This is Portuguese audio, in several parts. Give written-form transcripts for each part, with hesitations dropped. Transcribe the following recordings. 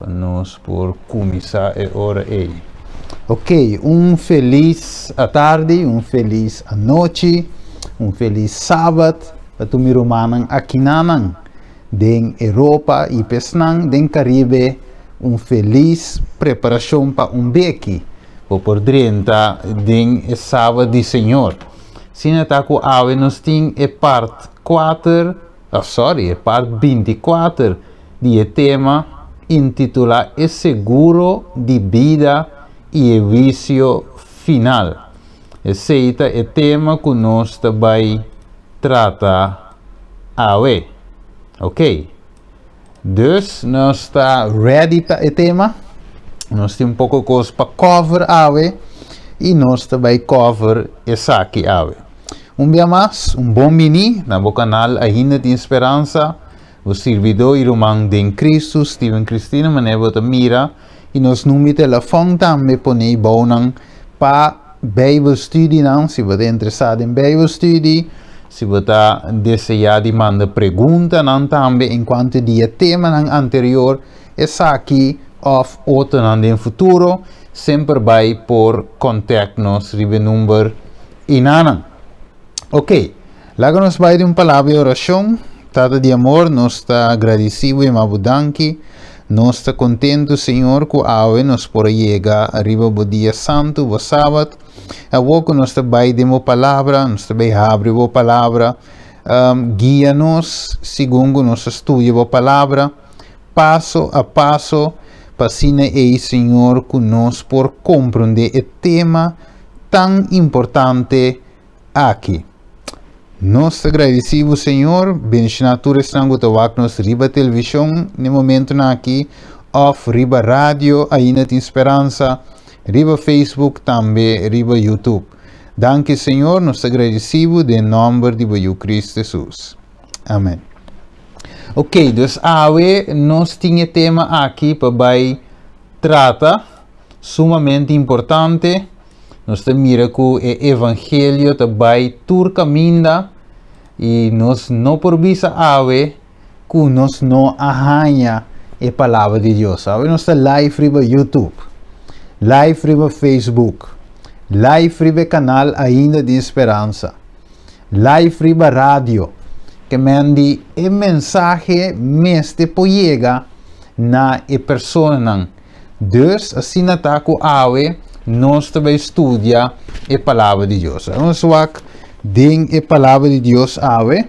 Nós por começar a hora aí. Ok, feliz à tarde, feliz à noite, feliz sábado para tu me romanan aqui nanang den Europa e pesnang den Caribe, feliz preparação para beque por 30 den sábado de Senhor. Se não está com a nós tem a parte 4, a parte 24 de tema intitulado "É seguro de vida e o vício final". Esse é o tema que nós também tratar hoje. Ok? Dus, nós está ready para o tema. Nós temos pouco coisa para cover hoje e nós também cover esse aqui hoje. Dia mais, bom mini na meu canal Ainda de Esperança. O servidor irmão de Cristo, Steven Cristina, maneira mira, e nos número de telefone também põe bonang para Bible Study, não? Se você está interessado em Bible Study, se você está desejado de mandar pergunta, não também, enquanto dia tema anterior, essa aqui, of outro no futuro, sempre vai por contato-nos, ribe número e nana. Ok, lá nos vai de uma palavra de oração. Tata de amor, nós está agradecido e mabudanki, nós está contento, Senhor, que hoje nós por chegar arriba do dia santo, do sábado, a pouco nós está vai de uma palavra, nós está vai abrir uma palavra, guia-nos, segundo nós estudia a palavra, passo a passo, para assim, Senhor, que nós por compreender o tema tão importante aqui. Nós agradecemos, Senhor, bendicionatura estrango tawak nos riba televisão, no momento aqui, off riba rádio, ainda tem esperança, riba Facebook, também riba YouTube. Danke, Senhor, nós agradecemos em nome de Cristo Jesus. Amém. Ok, dus hoje nós temos tema aqui para tratar, sumamente importante. Nós mira que o evangelho também caminha e nós não por visa ave que nós não arranha a palavra de Deus. Nós está live riba YouTube, live riba Facebook, live riba canal Ainda de Esperança, live riba rádio, que mande a mensagem mestre poiega na e persona. Dus assim está com ave nós também estudia a palavra de Deus. Vamos ver den a palavra de Deus ave.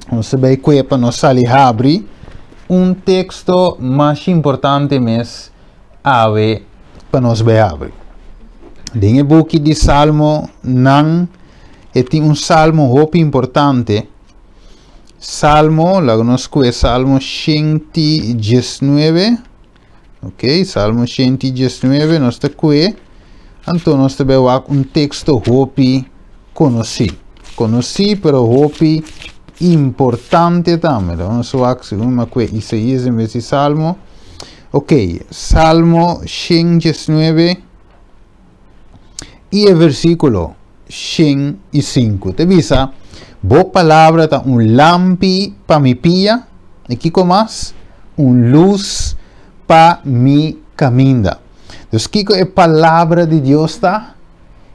Vamos ver que para nós sair abrir texto mais importante mesmo ave para nós ver abrir. Den o book de Salmo nan tem salmo muito importante. Salmo, lá nós conhecemos Salmo 119. Ok, Salmo 119, nós está aqui. Então, nós também vemos texto hopi conhecido, pero hopi importante também. Vamos ver se uma coisa Isaías em vez de Salmo. Ok, Salmo 119 e o versículo 105. Te visa, boa palavra está lampi para mi pia, e que mais? Luz para mi caminho. Então, que a palavra de Deus está?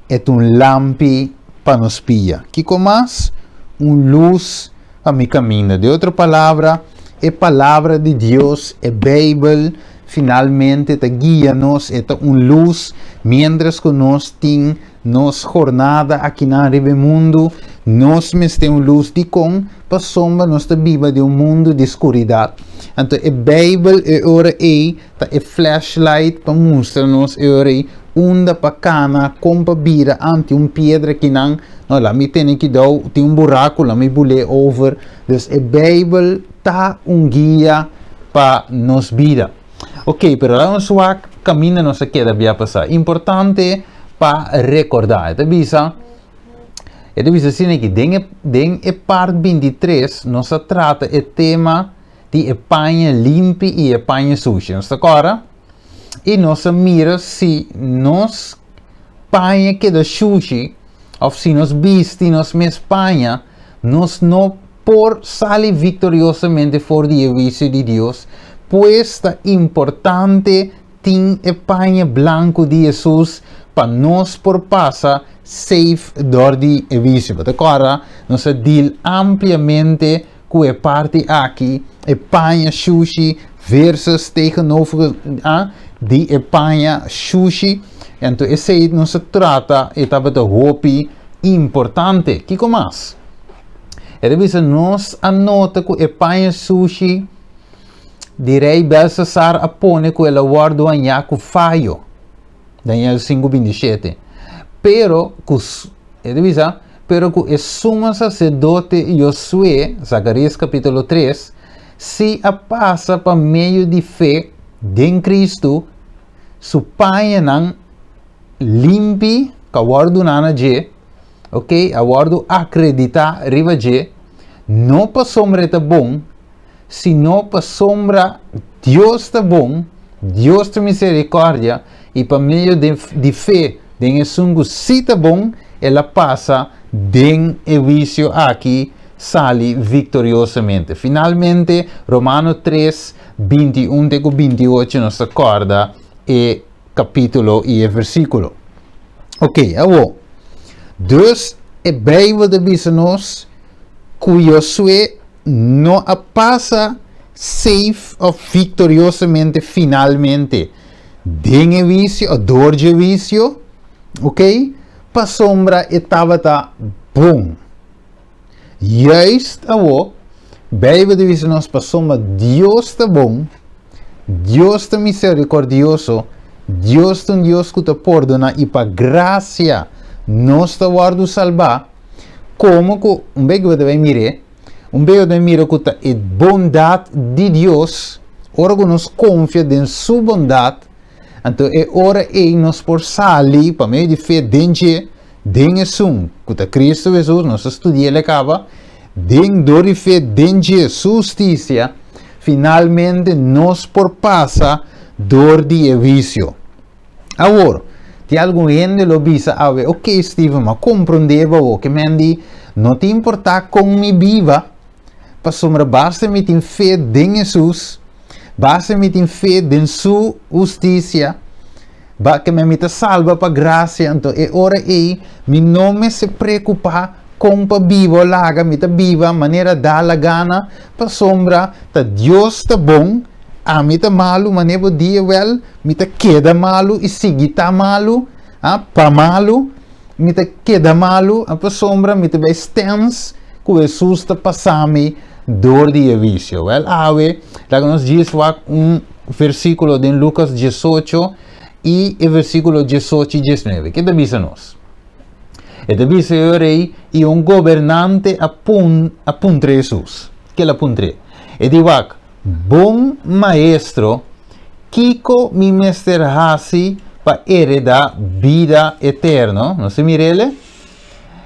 É lampi para nos pia. Que mais? Luz para mi caminho. De outra palavra, a palavra de Deus, a Bíblia, finalmente te guia-nos, é luz, mientras que nós temos nossa jornada aqui no mundo, nós temos luz de com, para sombra nós viva de mundo de escuridão. Então, a Bíblia é ora aí, é flashlight para mostrar-nos ora onde para cana, como para vira ante pedra que não, lá me tem que dar, tem buraco, lá me bule over. Então, a Bíblia está guia para nos vida. Ok, pero lá vamos ver caminho nossa queda via passar. Importante para recordar. Então, visa assim que den a parte 23 nós trata o tema de panha limpa e panha suja. Nós agora e nós mira se nós panha que da suja ou se nós viste nós mes panha nós não por sair vitoriosamente fora do vício de Deus, resposta importante tem e panha branco de Jesus para nós por passar safe door de vício. Agora, nós deal ampliamente com a parte aqui, e panha sushi versus tegenover de e panha sushi. Então, esse aí não se trata de roupa importante. Que mais? E depois nós anota que e panha sushi direi Belsasar a pone que ela guarda anha com fallo. Daniel 5:27. Pero que o sumo sacerdote Josué, Zacarias capítulo 3, se a passa para meio de fé em Cristo, su pai não limpi, que guardo nana je, ok? A guardo acreditar riva je, não para sombra tá bom, sino para sombra Deus tá bom, Deus tem misericórdia, e para meio de fé, de sungo se tá bom, ela passa den o vício aqui, sale vitoriosamente. Finalmente, Romano 3, 21-28 nos acorda e capítulo e versículo. Ok, agora, dus a Bijbel diz-nos que Josué não passa safe ou vitoriosamente finalmente. Den o vício, a dor de vício, ok? Para sombra estava bom. Juist agora, Bijbel diz-nos para sombra Deus está bom, Deus está misericordioso, Deus está um Deus que te perdona e para graça nós te guarda salvar. Como que um beijo de mire, que a bondade de Deus, ora que nós confiamos em sua bondade, então é hora em nós por sair para meio de fé dentro de sum, que Cristo Jesus, nós estudamos acaba, dentro de fé dentro de justiça, finalmente nós por passa dor de vício. Agora, tem algum gente que bisa, ok Steven, mas compreendeva o que me diz, não te importa como me viva, para sombra basta me ter fé em Jesus, basta me ter fé em sua justiça, que me salva para graça, então é hora aí, me não me se preocupa com para viva, laga, me viva, maneira da la gana, para sombra, tá Deus está bom, a mim tá malo, maneira dia well, me tá queda malo, e sigue tá malo, para malo, me tá queda malo, para sombra, me tá bem stens, que Jesus está passando dor de vício. Well, lá nos diz versículo de Lucas 18 e o versículo 18 e 19. Que diz-nos? E diz o rei e governante apunta Jesus. Que ele apunta? E diz, bom maestro, Kiko mi mester hasi para heredar vida eterna. Não se mirele?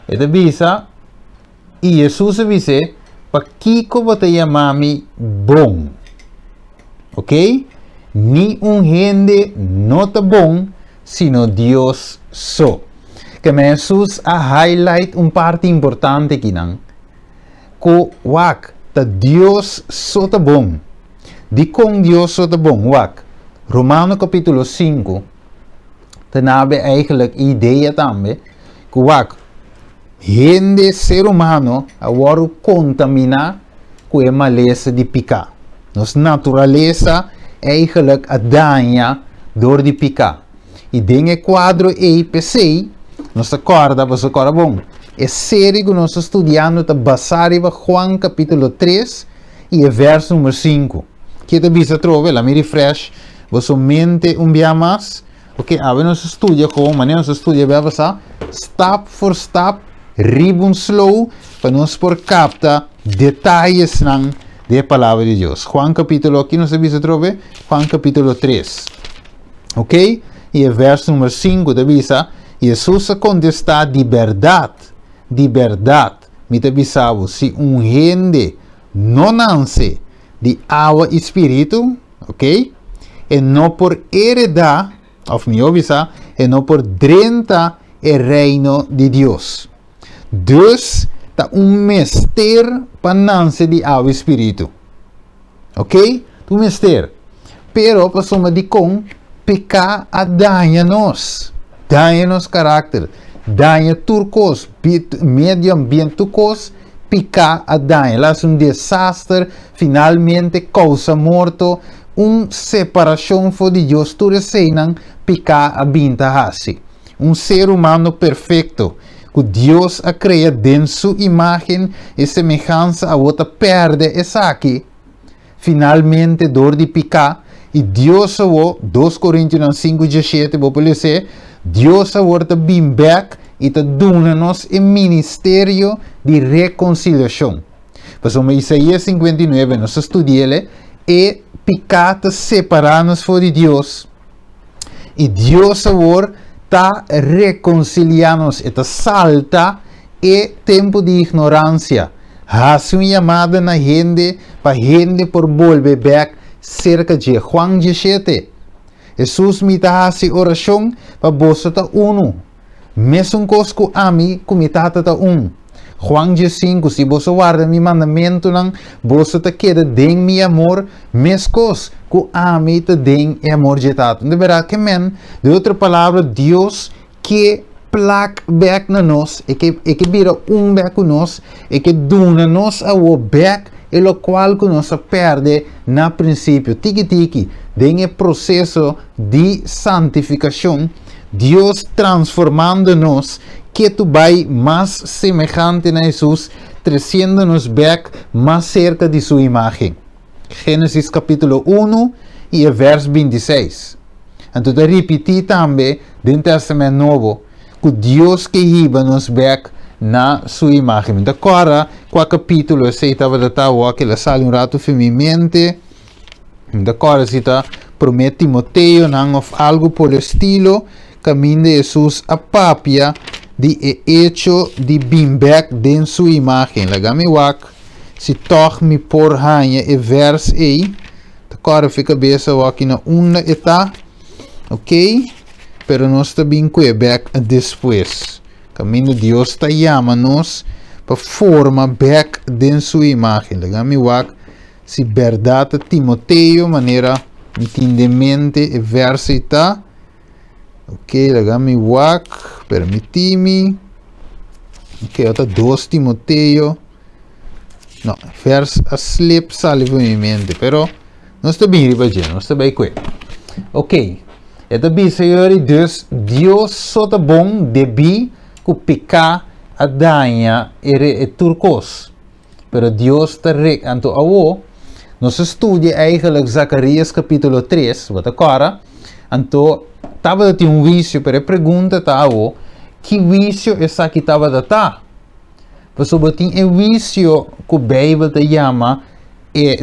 E diz, e Jesus disse, para Kiko você chamar-me bom. Ok? Ni gente não tá bom, sino Deus só. Que Jesus a highlight parte importante aqui, não? Que Deus só tá bom. De com Deus só tá bom, Romano capítulo 5, tem eigenlijk ideia também, que gente ser humano agora contamina com a maleza de picar. Nossa natureza eigenlijk a danha door de picar. E dentro quadro EPC, nossa corda, você corda bom. É série que nós estudando está baseado em Juan capítulo 3 e verso número 5. Que te bisa trove, la me refresh, você mente dia mais. Ok, a nós estudia como, maneira nós estudia, vai passar step for step, ribbon slow, para nós por captar detalhes da palavra de Deus. Juan capítulo, aqui nós bisa trove, Juan capítulo 3. Ok? E o verso número 5 te bisa, Jesus contesta de verdade, me te bisavo, se gente não nasce de água e espírito, ok? E não por heredar, of me obisa, e não por drenta o reino de Deus. Dus, tá mistério para nascer de água e espírito. Ok? Tu mister. Pero pasoma di com pecar a danha-nos. Danha-nos carácter. Danha turcos. Medio ambiente turcos. Pecar a danha. Lá um desastre. Finalmente causa morto. Separação for de Deus. Tu receiam pecar a binta hasi. Ser humano perfeito. Que Deus a cria dentro sua imagem e semelhança a outra perde essa aqui. Finalmente, dor de pecar. E Deus a 2 Coríntios 5:17, vou dizer, Deus a volta bem back e te dona-nos o ministério de reconciliação. Passou Isaías 59, nós estudamos, e pecar te separar-nos de Deus. E Deus a volta ta reconciliar-nos, e te salta e tempo de ignorância. Há uma chamada na gente, para gente por volver back, cerca de Juan 17. Jesus me dá essa oração para você ta uno. Mesmo cosco a mim, como ta Juan 15, se você guarda mi mandamento, você ta queda den mi amor, mescos que a mim ta den amor de tato. De verdade que men, de outra palavra, Deus que plak back na nós, e que vira back com nós, e que dona nós a o back, e lo qual que nós perde na princípio. Tiki tem o processo de santificação, Deus transformando-nos, que tu vai mais semelhante a Jesus, trazendo-nos back mais cerca de sua imagem. Gênesis capítulo 1 e verso 26. Então, eu repeti também, dentro do Testamento Novo, que Deus que riba nos back na sua imagem. Agora, com o capítulo, eu estava datado que ele sale rato para minha mente. Agora, se está promete Timoteo, não algo por estilo, caminho de Jesus a papia de hecho de bimback dentro sua imagem. Lagami wak, se toch me por hanha e vers aí. Agora fica bem aqui na uma etapa, ok? Pero nós está bem back depois. Caminho Deus está chama-nos para formar back dentro sua imagem. Lagami wak, se verdade Timoteo, maneira entendimento e verso está. Ok, lagami wak, permiti-me. Ok, outra 2 Timoteo. Não, verso a slip sale para minha mente, pero não está bem ribadinho, não está bem com ele. Ok, então bem, senhores, Deus só está bom de bi que pecar a danha e turcos. Pero Deus está então ao nós estudia eigenlijk Zacarias capítulo 3, wat agora, então estava de um vício, pero pergunta tá que vício essa que estava de tá? Porque tem um vício que a Bíblia te chama,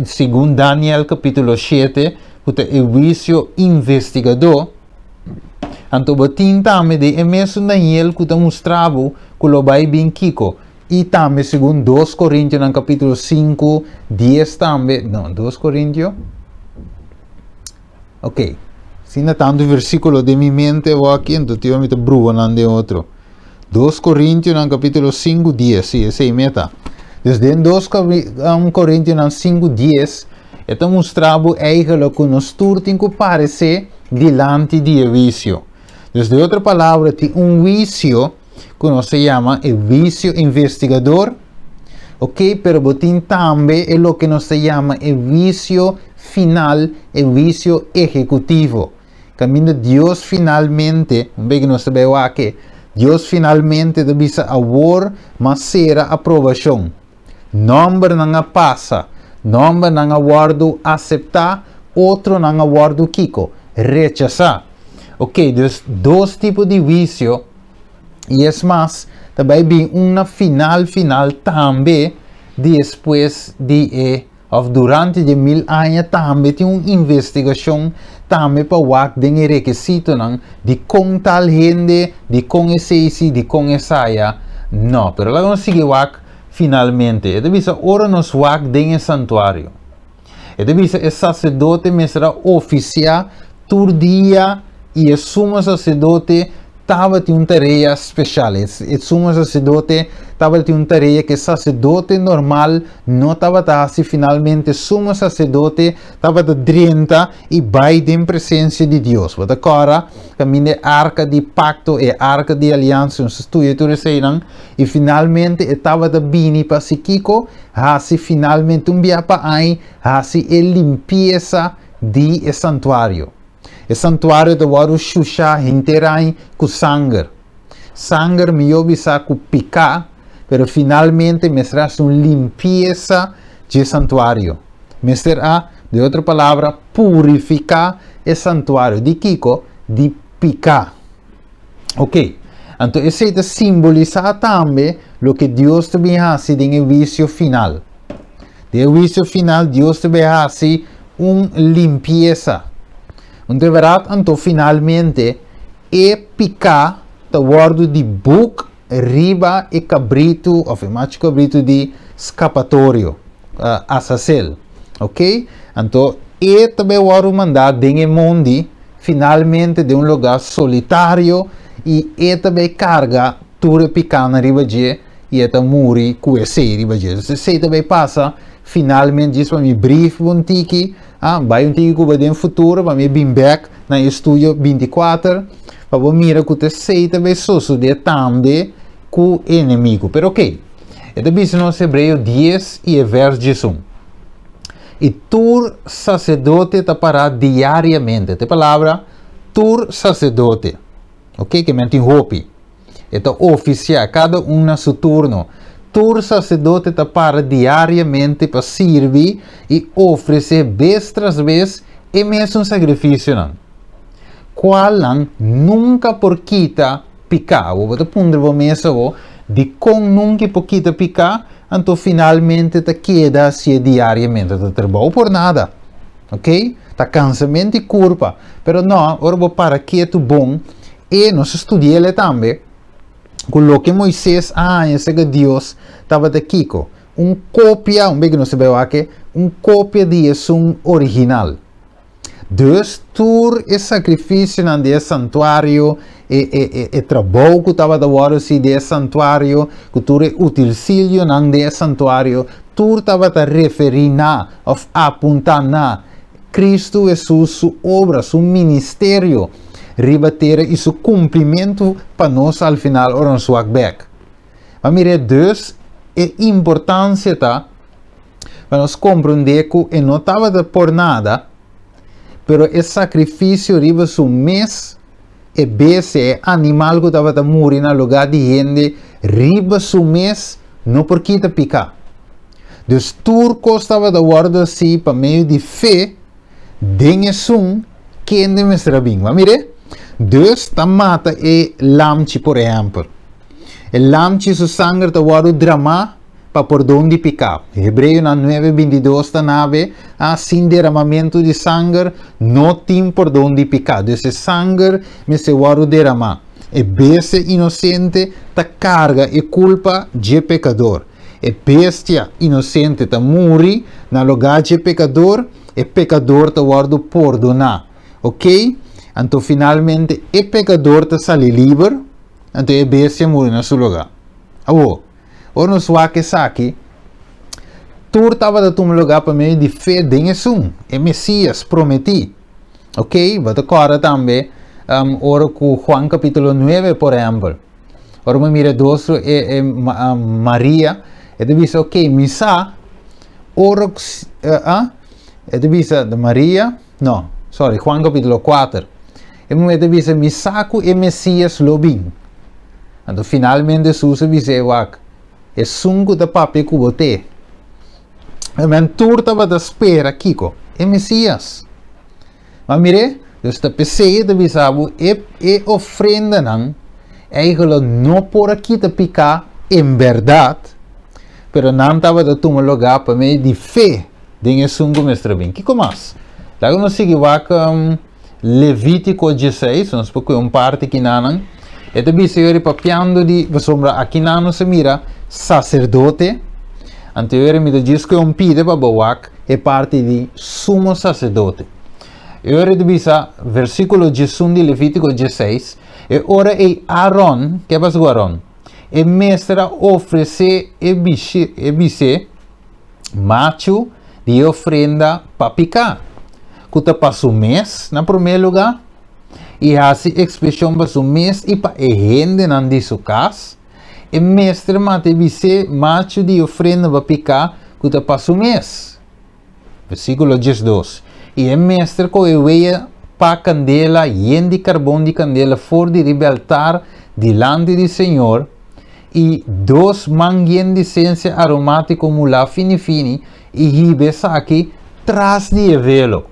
segundo Daniel capítulo 7, que é o vício investigador. Então, tem também de mesmo Daniel que te mostrava que o vai bem Kiko. E também, segundo 2 Coríntios, no capítulo 5, 10 também, não, 2 Coríntios. Ok. Se não tanto versículo de minha mente, eu aqui, então eu me bruo não de outro. 2 Coríntios, no capítulo 5, 10, sim, essa é meta. Desde 2 Coríntios, 5, 10, eu mostrava eigenlijk que nós tudo tem que parecer delante de vício. Desde outra palavra, tem vício que nós se chama o vício investigador, ok? Pero tem também o que nós se chama o vício final, o vício executivo. Caminho de Deus finalmente, que nós sabemos aqui, Deus finalmente deve award, mas será aprovação. Número não passa, número não awardo aceitar, outro não awardo kiko, rechazar. Ok, dus 2 tipos de vício. E é mais, também bem uma final também, depois de, ou durante de 1000 anos, também tem uma investigação, também para o que tem requisito de com tal gente, de com esse, de com essa. Não, pero lá não sigue o finalmente. Deve ser, ora nos o tem santuário. Deve ser, o sacerdote me será oficial, todo dia, e o sumo sacerdote estava de uma tarefa especial. O sumo sacerdote estava de uma tarefa que o sacerdote normal não estava assim. Finalmente, o sumo sacerdote estava de 30 e vai em presença de Deus. Agora, caminha a arca de pacto e a arca de aliança, e finalmente estava de bini para si Kiko, assim finalmente biapa aí, assim a limpeza de santuário. O santuário de waru xuxa interai com sangue. Sangue me obisa com picar, pero finalmente me será uma limpeza de santuário. Me será, de outra palavra, purificar o santuário. De Kiko, de picar. Ok. Então, isso é simbolizar também o que Deus também faz no juízo final. No juízo final, Deus também faz uma limpeza. De verdade, então, finalmente, é picar o bordo de buc, riba e cabrito, ou macho cabrito de escapatório, assassel. Ok? Então, é também o mandar de mundo, finalmente, de um lugar solitário, e é também carga, tudo picando riba de, e é muri, com esse riba de. Se também passa, finalmente, diz para mim, brief, um tiki, vai um tiki que no futuro, para mim, bem back, na estúdio 24, para eu mirar que você também sucede também com o inimigo. Pero ok, é também no Hebreu 10 e verso 1. E tu sacerdote te para diariamente, a palavra, tu sacerdote, ok, que mente hopi, é oficial, cada um na seu turno. Tu sacerdote te para diariamente para servir e oferecer vez tras vez e mesmo um sacrifício. Qual nunca por quita picar. Vou te pôr o mesmo de com nunca por quita picar, então finalmente te queda assim diariamente. Te trabalho por nada. Ok? Te cansamento e culpa. Pero não, agora vou para que é bom e nós estudamos também. Com o que Moisés, esse que Deus estava aqui, cópia, não se vê aqui, cópia de um original. Dus, tur e sacrifício de santuário, e trabalho que estava de santuário, que tur e utensilio de santuário, tur estava a referir na, ou apontar na, Cristo Jesus, sua obra, seu ministério, ribater e seu cumprimento para nós al final ou sua back. Mas mire, dus, a importância tá, para nós compreender que não estava por nada, pero o sacrifício riba su mês e bese animal que estava a morrer no lugar de gente, riba su mês, não por que te picar. Dus turco estava a guardar assim, para meio de fé, dengue sum, que ende me será bem. Mas mire, dus ta mata e lamchi, por exemplo. E lamchi su sangue ta guarda drama, para por onde picar. Hebreu na 9:22 da nave, sem derramamento de sangue, não tem por onde picar. Esse sangue me se guarda derramar. E bese inocente ta carga e culpa de pecador. E bestia inocente ta muri na lugar de pecador, e pecador ta guarda perdonar. Ok? Então finalmente e pecador ta sali livre, então e bestia muri na seu lugar. Ora nos que aqui, tu estava a um lugar para mim de fé de Jesus, é Messias, prometi. Ok? Mas agora também, ora com Juan capítulo 9, por exemplo. Ora me mira dosto é Maria, e deve dizer, ok, missa, ora, e deve dizer de Maria, não, sorry, Juan capítulo 4. E me deve dizer, missa e Messias lobin. Então finalmente Jesus disse, é sungo da papel que botei. A mentor estava a espera, Kiko, é Messias. Mas mire, esta pessoa de bisabo é ofrenda, não, não por aqui te picar, em verdade, pero não estava a tomar lugar para mim de fé, de sungo mestre bem. Kiko mais? Logo nós seguimos com Levítico 16, nós porque parte que não, e também se eu papiando de, sombra aqui não se mira, sacerdote, anteriormente diz que pide para Bawak é parte de sumo sacerdote. Eu revisa versículo 11 de Levítico 16, E ora é Aaron, que passou Aaron? E mestre oferece e bise macho de ofrenda para picar. Que passa o mês, na primeiro lugar. E assim expressão passa o mês e para rende na sua casa. E mestre mate bise macho de ofrenda para picar. Que passa o mês. Versículo 12. E o mestre coeveia para candela, de carvão de candela, for de rebeltar delante do Senhor. E 2 manguien de essência aromática mula fini e ribesa aqui tras de velo.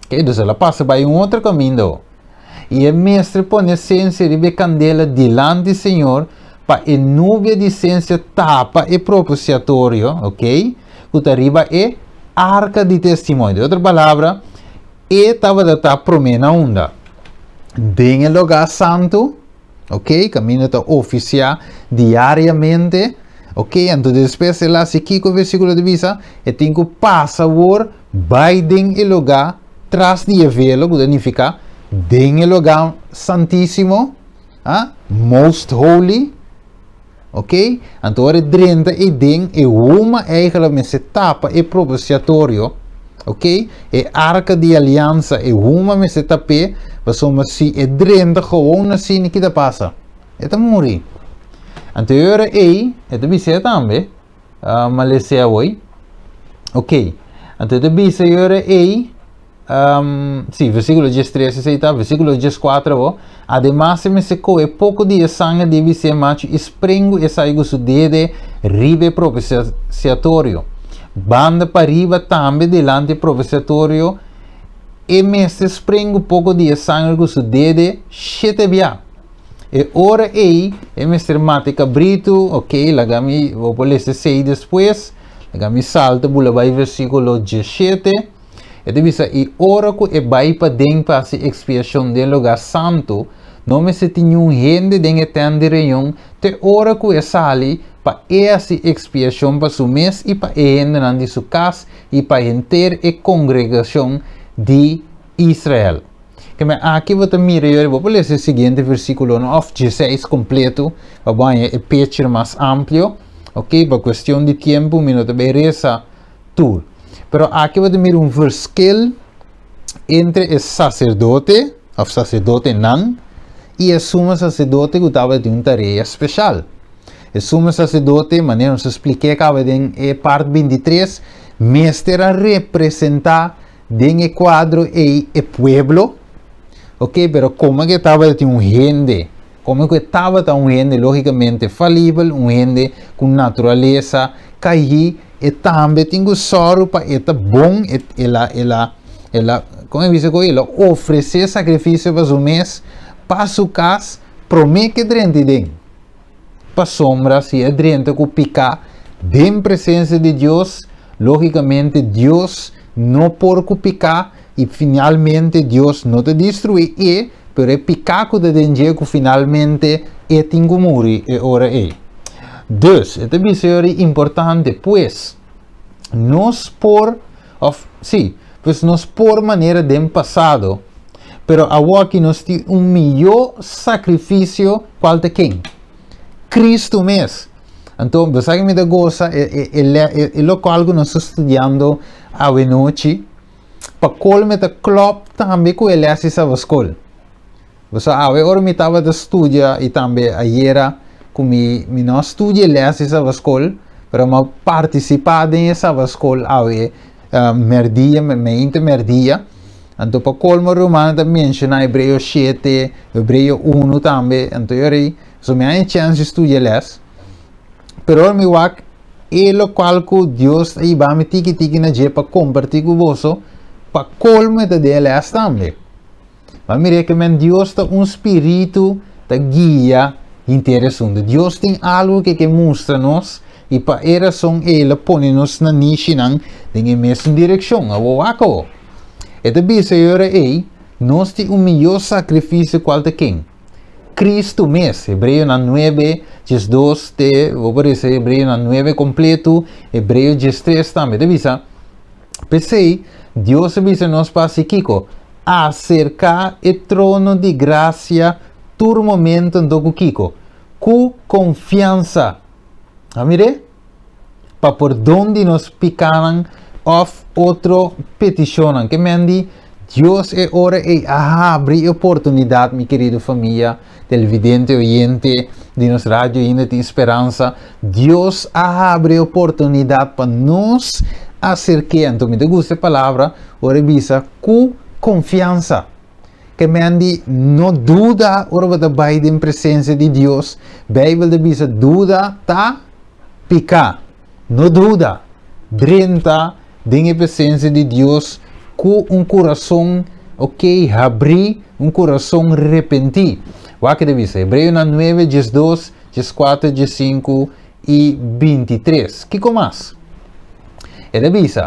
Okay? Então ela passa para outro caminho. E o mestre põe essência de candela delante do Senhor para a nuvem de essência tapa e propiciatório, ok? Que arriba é arca de testemunho. De outra palavra, estava da promena onda. Em lugar santo, ok? Caminho está oficial diariamente, ok? Então depois lá se que o versículo de visa, e tem que passar por baiden el lugar tras de velo, que significa den el lugar santíssimo, most holy, ok? Então é drenta e den e uma eigenlijk se tapa e propiciatório, ok? E arca de aliança e uma me se tape, mas somos se e drenta gewoon assim que passa. Eta muri. Então era ei, eta bise também, Malaysia hoje, ok? Então eta bise era ei, sim, versículo 13 se está, versículo 14, además se me secou e pouco de sangue deve ser macho esprengo e saigo su dede ribe propiciatório. Banda para riba também delante propiciatório e me se esprengo pouco de sangue com su dede chete via. E ora ei, e me mate cabrito, ok, lagami, vou ler se sei depois, lagami salta, bula vai versículo 17. E devisa e ora que e vai para dentro para a expiação do lugar santo, não me se tinha gente de entender te ora que e sali para essa expiação para o mês e para gente na sua casa e para inteira a congregação de Israel. Que me aqui vou mirar, eu vou ler o seguinte versículo of 16 completo, para o picture mais amplo, ok? Para questão de tempo, minuto beresa tour. Pero aqui vou mirar versículo entre o sacerdote, o sacerdote nan, e o sumo sacerdote que estava de uma tarefa especial. O sumo sacerdote, maneira se expliquei que em parte 23, mestre a representar em quadro e pueblo, ok? Pero como que estava de um gente, como que estava de um gente logicamente falível, um gente com natureza, cair e também tem que soro para eta bom, ela como eu disse com ela oferecer sacrifício para o mês, para sua casa, promete que drente den, para sombra se é drente que picar, dem presença de Deus, logicamente Deus não pode picar e finalmente Deus não te destruir e pero é picar que de que finalmente é tem que morrer e ora é. Dus, het is heel importante, pues, nos por maneira de passado, pero agora que nos tem melhor sacrifício qual de quem? Cristo mesmo. Então, você que me dá goza, é local que nós estamos estudando a noite, para colme da club também que ele assiste a escola. Você agora me estava a estudar e também ayer como me não estudia lesse essa escola, para eu participar dessa escola merdia, merdia. Então, para colmo romano também menciona Hebreu 7, Hebreu 1 também. Então, eu só me há chance de estudar lesse. Pero me wak lo qual que Deus aí vai me tiki na je para compartir com você, para colmo de lesse também. Mas me recomendo Deus tá espírito da guia interessante. Deus tem algo que mostra-nos e para a razão ele põe-nos na niche na mesma direção. E também, Senhor, nós temos melhor sacrifício qual de quem? Cristo mesmo. Hebreu 9, 12, vou dizer Hebreu 9 completo, Hebreu 13 também. Pensei, Deus avisa nos para Kiko, acercar o trono de graça futuro momento do Kiko. Com confiança. Amire? Para por donde nos picaran of outro peticionam. Que mendi, Deus é hora e abre oportunidade, minha querida família, televidente, oyente, de nos rádio ainda tem esperança. Deus abre oportunidade para nos acercar. Então, me gusta a palavra, ora visa com confiança. Que mendi, não duda, ora vai em presença de Deus. Bíblia de visa duda, tá? Pica. Não duda. Drenta, em presença de Deus, com coração, ok, abrir, coração arrepentir. O que deve ser? Hebreu 9, 12, 14, 15 e 23. Que mais? Ele diz,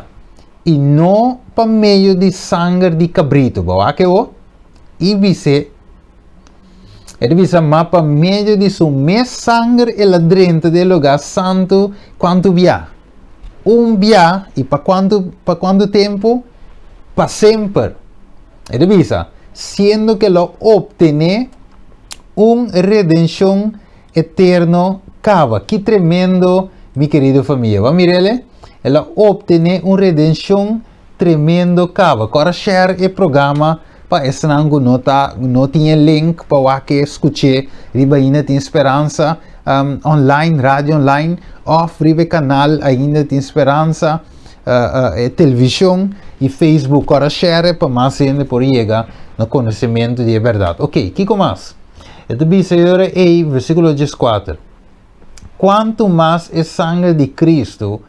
e não para meio de sangue de cabrito. O que é? E dice, ele diz, mas para meio de seu mes sangue e la dentro do lugar santo, quanto via? Via, e para quanto tempo? Para sempre. Ele diz, sendo que lo obtene redenção eterno cava. Que tremendo, mi querido família. Vamos mirar? Ela obtene redenção tremendo cava. Agora share o programa para esse nango não tinha link para que escute. Riba ainda tem esperança online, rádio online, off riba canal ainda tem esperança, televisão e Facebook. Agora share para mais gente por chegar no conhecimento de verdade. Ok, que mais? Então, Senhor, versículo 14. Quanto mais é sangue de Cristo,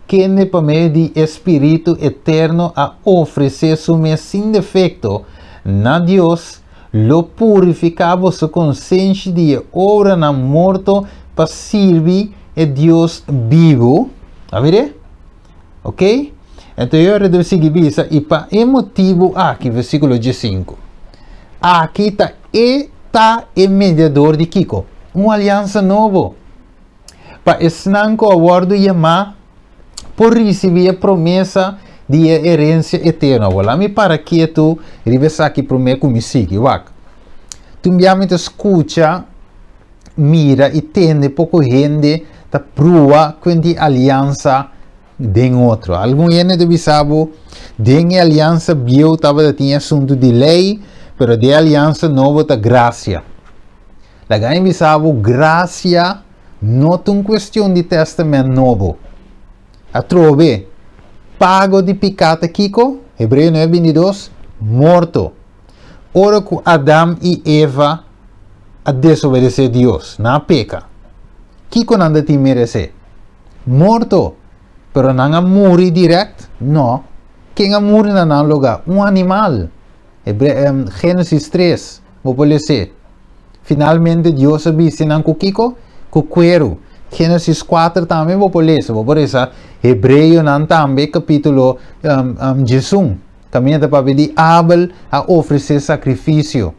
que por meio de Espírito eterno a oferecer sem defeito na Deus, lo purificava sua consciência de obra na morto para servir a Deus vivo. A ver? Ok? Então, eu devo seguir isso e para motivo aqui, versículo 15. Aqui está o mediador de Kiko, uma aliança nova. Para esnanco aguardo chamar por receber a promessa de herência eterna. Olá, me para que tu rivesa aqui promessa como sigue, vak. Tu me escuta, mira e tende pouco gente da prova quando aliança de outro. Algum gente deve saber, de aliança bio estava tinha assunto de lei, pero de aliança nova da graça. La gente sabe, graça não é uma questão de testamento novo. A trove, pago de pecado Kiko, Hebreu 9, 22, morto. Ora que Adão e Eva a desobedecer a Deus, não peca. Kiko não te merece. Morto. Pero não morre direto? Não. Quem a morre não lugar? Um animal. Gênesis 3, vou dizer. Finalmente Deus avisa não com Kiko, com cuero. Gênesis 4 também vou ler. Vou por isso, Hebreu não também, capítulo 11. Caminha para pedir Abel a oferecer sacrifício.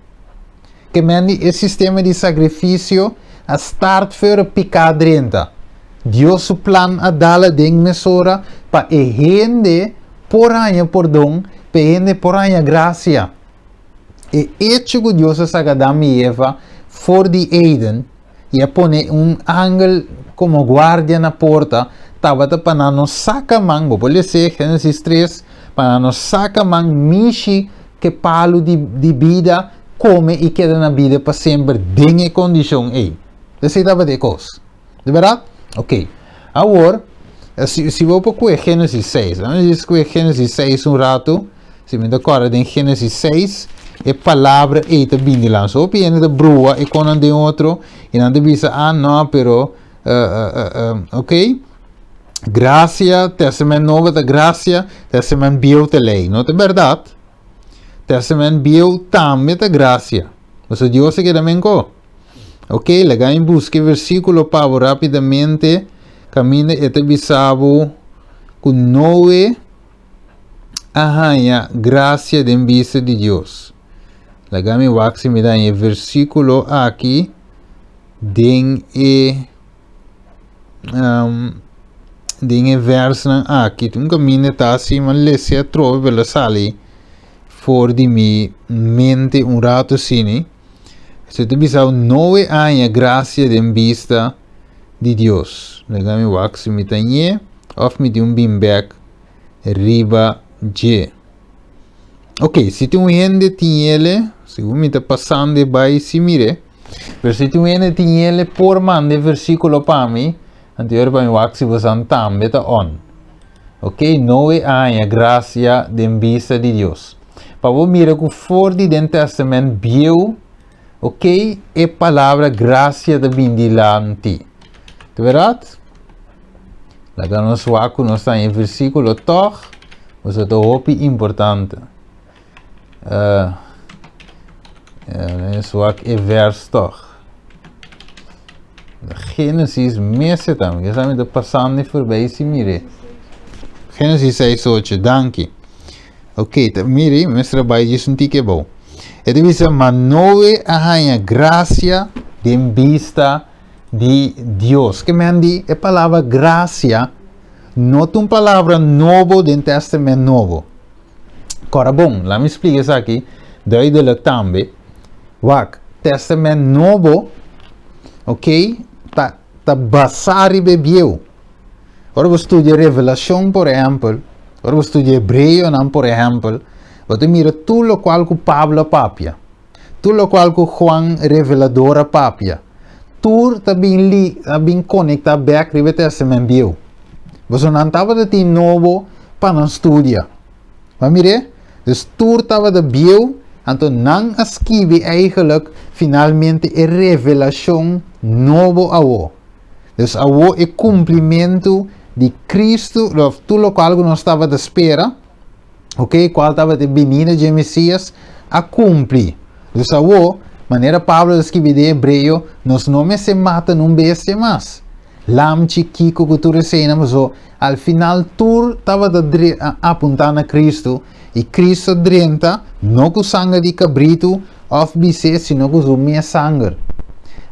Que mendi o sistema de sacrifício a start for pecado renta. Deus su plan a dala de mesura para a gente por año perdão, para a gente por año graça. E hecho que Deus saca Adão e Eva for de Eden e a pone ángel como guardia na porta, estava para não saca man, vou dizer Gênesis 3, para não saca man mishi que palo de vida come e queda na vida para sempre, dengue condição aí. Você estava de coisa, de verdade? Ok. Agora, se vou para Gênesis 6, vamos ver Gênesis 6 rato, se me decorda em Gênesis 6, a palavra é está vindo lá. So, piano da brua e quando de outro, e não deve ser, não, pero, ok? Graça, testamento novo da graça, testamento bio da lei, não é verdade? Testamento bio também da graça. Mas Deus se queda menco. Ok, legal em busca versículo para rapidamente, camina este bisabo com noe arranha graça de vista de Deus. Legal em waxi me dá em versículo aqui, den verso aqui, um caminho tá assim, mas lesse trove pela sali for de mi mente rato cine. Se tu bisau 9 anos graça de vista de Deus. Legami wax mi tanye of mi un bimbek riba je. Ok, se tu ende tiele, segundo mi ta passando by simire, per se tu ende tiele por mande versículo pa mi, anterior pa mi wax was antam beta on. Ok, 9 anos graça de vista de Deus. Pa vo mira ku for di den testament biu, ok, e palavra graça de bindilanti. Tu verás? Laga nos waku nos está em versículo toch, mas é hopi importante. Swak e vers toch. Genesis meeste tam, je zijn met de passando voorbij si mire. Genesis 6:8, dankie. Ok, mire, mestra bai diz tique bom. E deve ser uma nova arranha graça de vista de Deus. Que mendi a palavra graça, não é uma palavra novo do Testamento Novo. Agora, bom, lá me explica isso aqui, duidelijk também. Wak, Testamento Novo, ok, tá basado em Bíblia. Agora você estuda Revelação, por exemplo, agora você estuda Hebreu, por exemplo, você mira tudo o qual que Pablo papia, tudo o qual que Juan Revelador papia. Tudo está bem conectado back com o Testamento Bíblico. Você não estava de ter novo para não estudar. Mas mire, dus tudo estava de Bíblico, então não escreve eigenlijk finalmente a revelação novo a você. Dus a você é cumprimento de Cristo, tudo o qual nós estava de espera, ok? Qual estava de venida de Messias a cumprir. Dus a você, maneira Pablo escreve de Hebreu, nos nomes se mata num bestia mais. Lam chiquico que tu recena, mas al final tu estava apontando a Cristo, e Cristo drenta, não com sangue de cabrito, of bise, sino com minha sangue.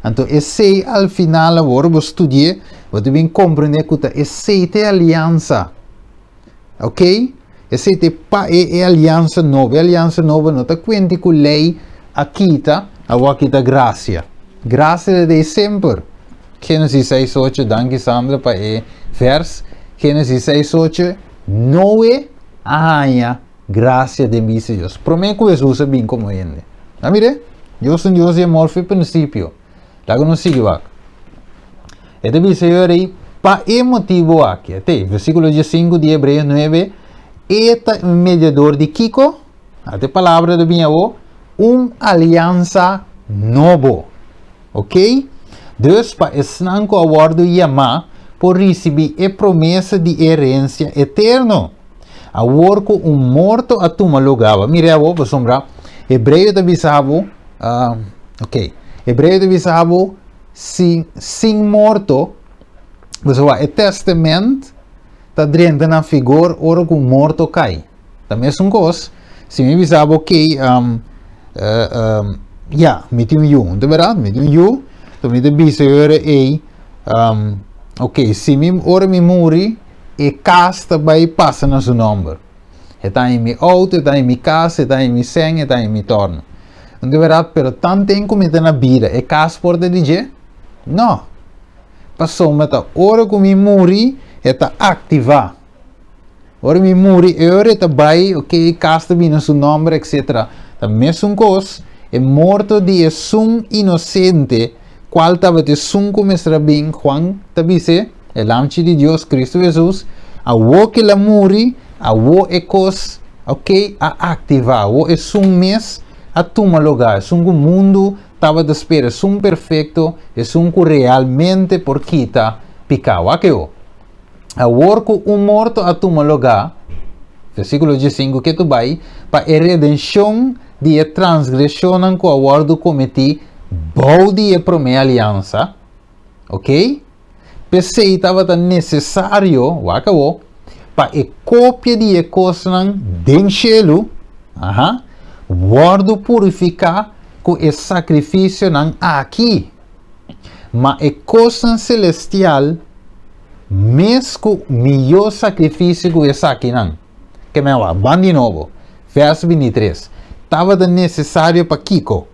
Então, esse al final, agora vou estudar, vou também compreender que esse é aliança. Ok? Esse é aliança nova. Aliança nova não está quente com lei aqui, tá? Aqui está graça. Graça de sempre. Gênesis 6:8, danke Sandra para o vers. Gênesis 6:8, não é a graça de Deus. Prometo que Jesus é bem como ele. Ah, mire, Deus é morfe princípio. Lago não sigue lá. E deve ser aí para o motivo aqui. Até versículo 5 de Hebreus 9, é mediador de Kiko, até palavra de minha avó, aliança novo. Ok? Dus para estar com a guarda chamar por receber a promessa de herência eterna. A worko morto a tuma lugar. Mire a vou sombra. Hebreu de bisavo. Ok. Hebreu de bisavo sem morto. Você vai o testamento tá dentro na figura ora com morto cai. Também é coisa. Se me bisavo ok. Met een jong, de verdade, met een jong, dan met de biseur ok, se me ora me muri, e casta bij passa na seu number. Het aan mijn auto, het aan mijn casa, het aan mijn seng, het aan mijn torno. En de verdade, pero tanto tempo me na vida, e casa porta de je? No. Passou met a ora com me muri, het activa. Ora me muri, e ora het bij, ok, casta bij na seu number, etc. Dan mesmo coisa. É morto de um inocente, qual estava de como mestra bem, Juan, tabise, o lamche de Deus, Cristo Jesus, a wo que la muri, a wo é cos, ok, a ativar, wo é mês, a toma lugar, mundo estava de espera, perfeito, é que realmente por quita picau, aqui a worco morto a toma lugar, versículo 5, que tu vai, para a redenção de transgressão com a guarda cometi balde e promessa aliança, ok? Pensei estava necessário, acabou, para a cópia de coisas do cielo, guarda purificar com o sacrifício aqui, mas a coisa celestial, mesmo o melhor sacrifício que esse aqui não, que me va, van de novo, verso 23. Estava necessário para Kiko.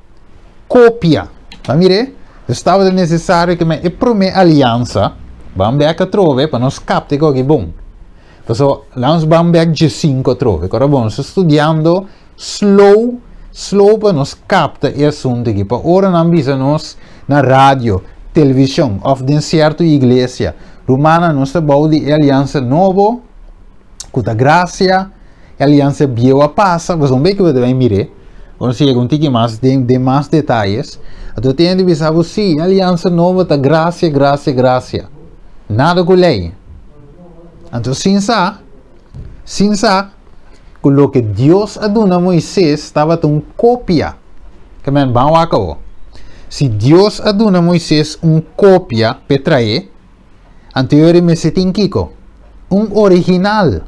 Cópia. Ma mire, estava necessário que me prome aliança, bambek trove, para nós capte que bom. Então, lá nós bambek G5 trove. Agora, bom, nós estudando slow para nós capta esse assunto aqui. Para ora não bisa nós na rádio, televisão, ou de certa igreja. Romana, nós estamos de aliança nova, com a graça, aliança biela passa, mas não bem que você vai mirar. Quando chega um pouquinho mais de mais detalhes, então tem de pensar, sim, aliança nova, tá graça. Nada com lei. Então, sem com o que Deus aduna a Moisés, estava uma cópia. Que men bom acabou. Se Deus aduna a Moisés uma cópia, petrae, anterior me se tem kiko, original.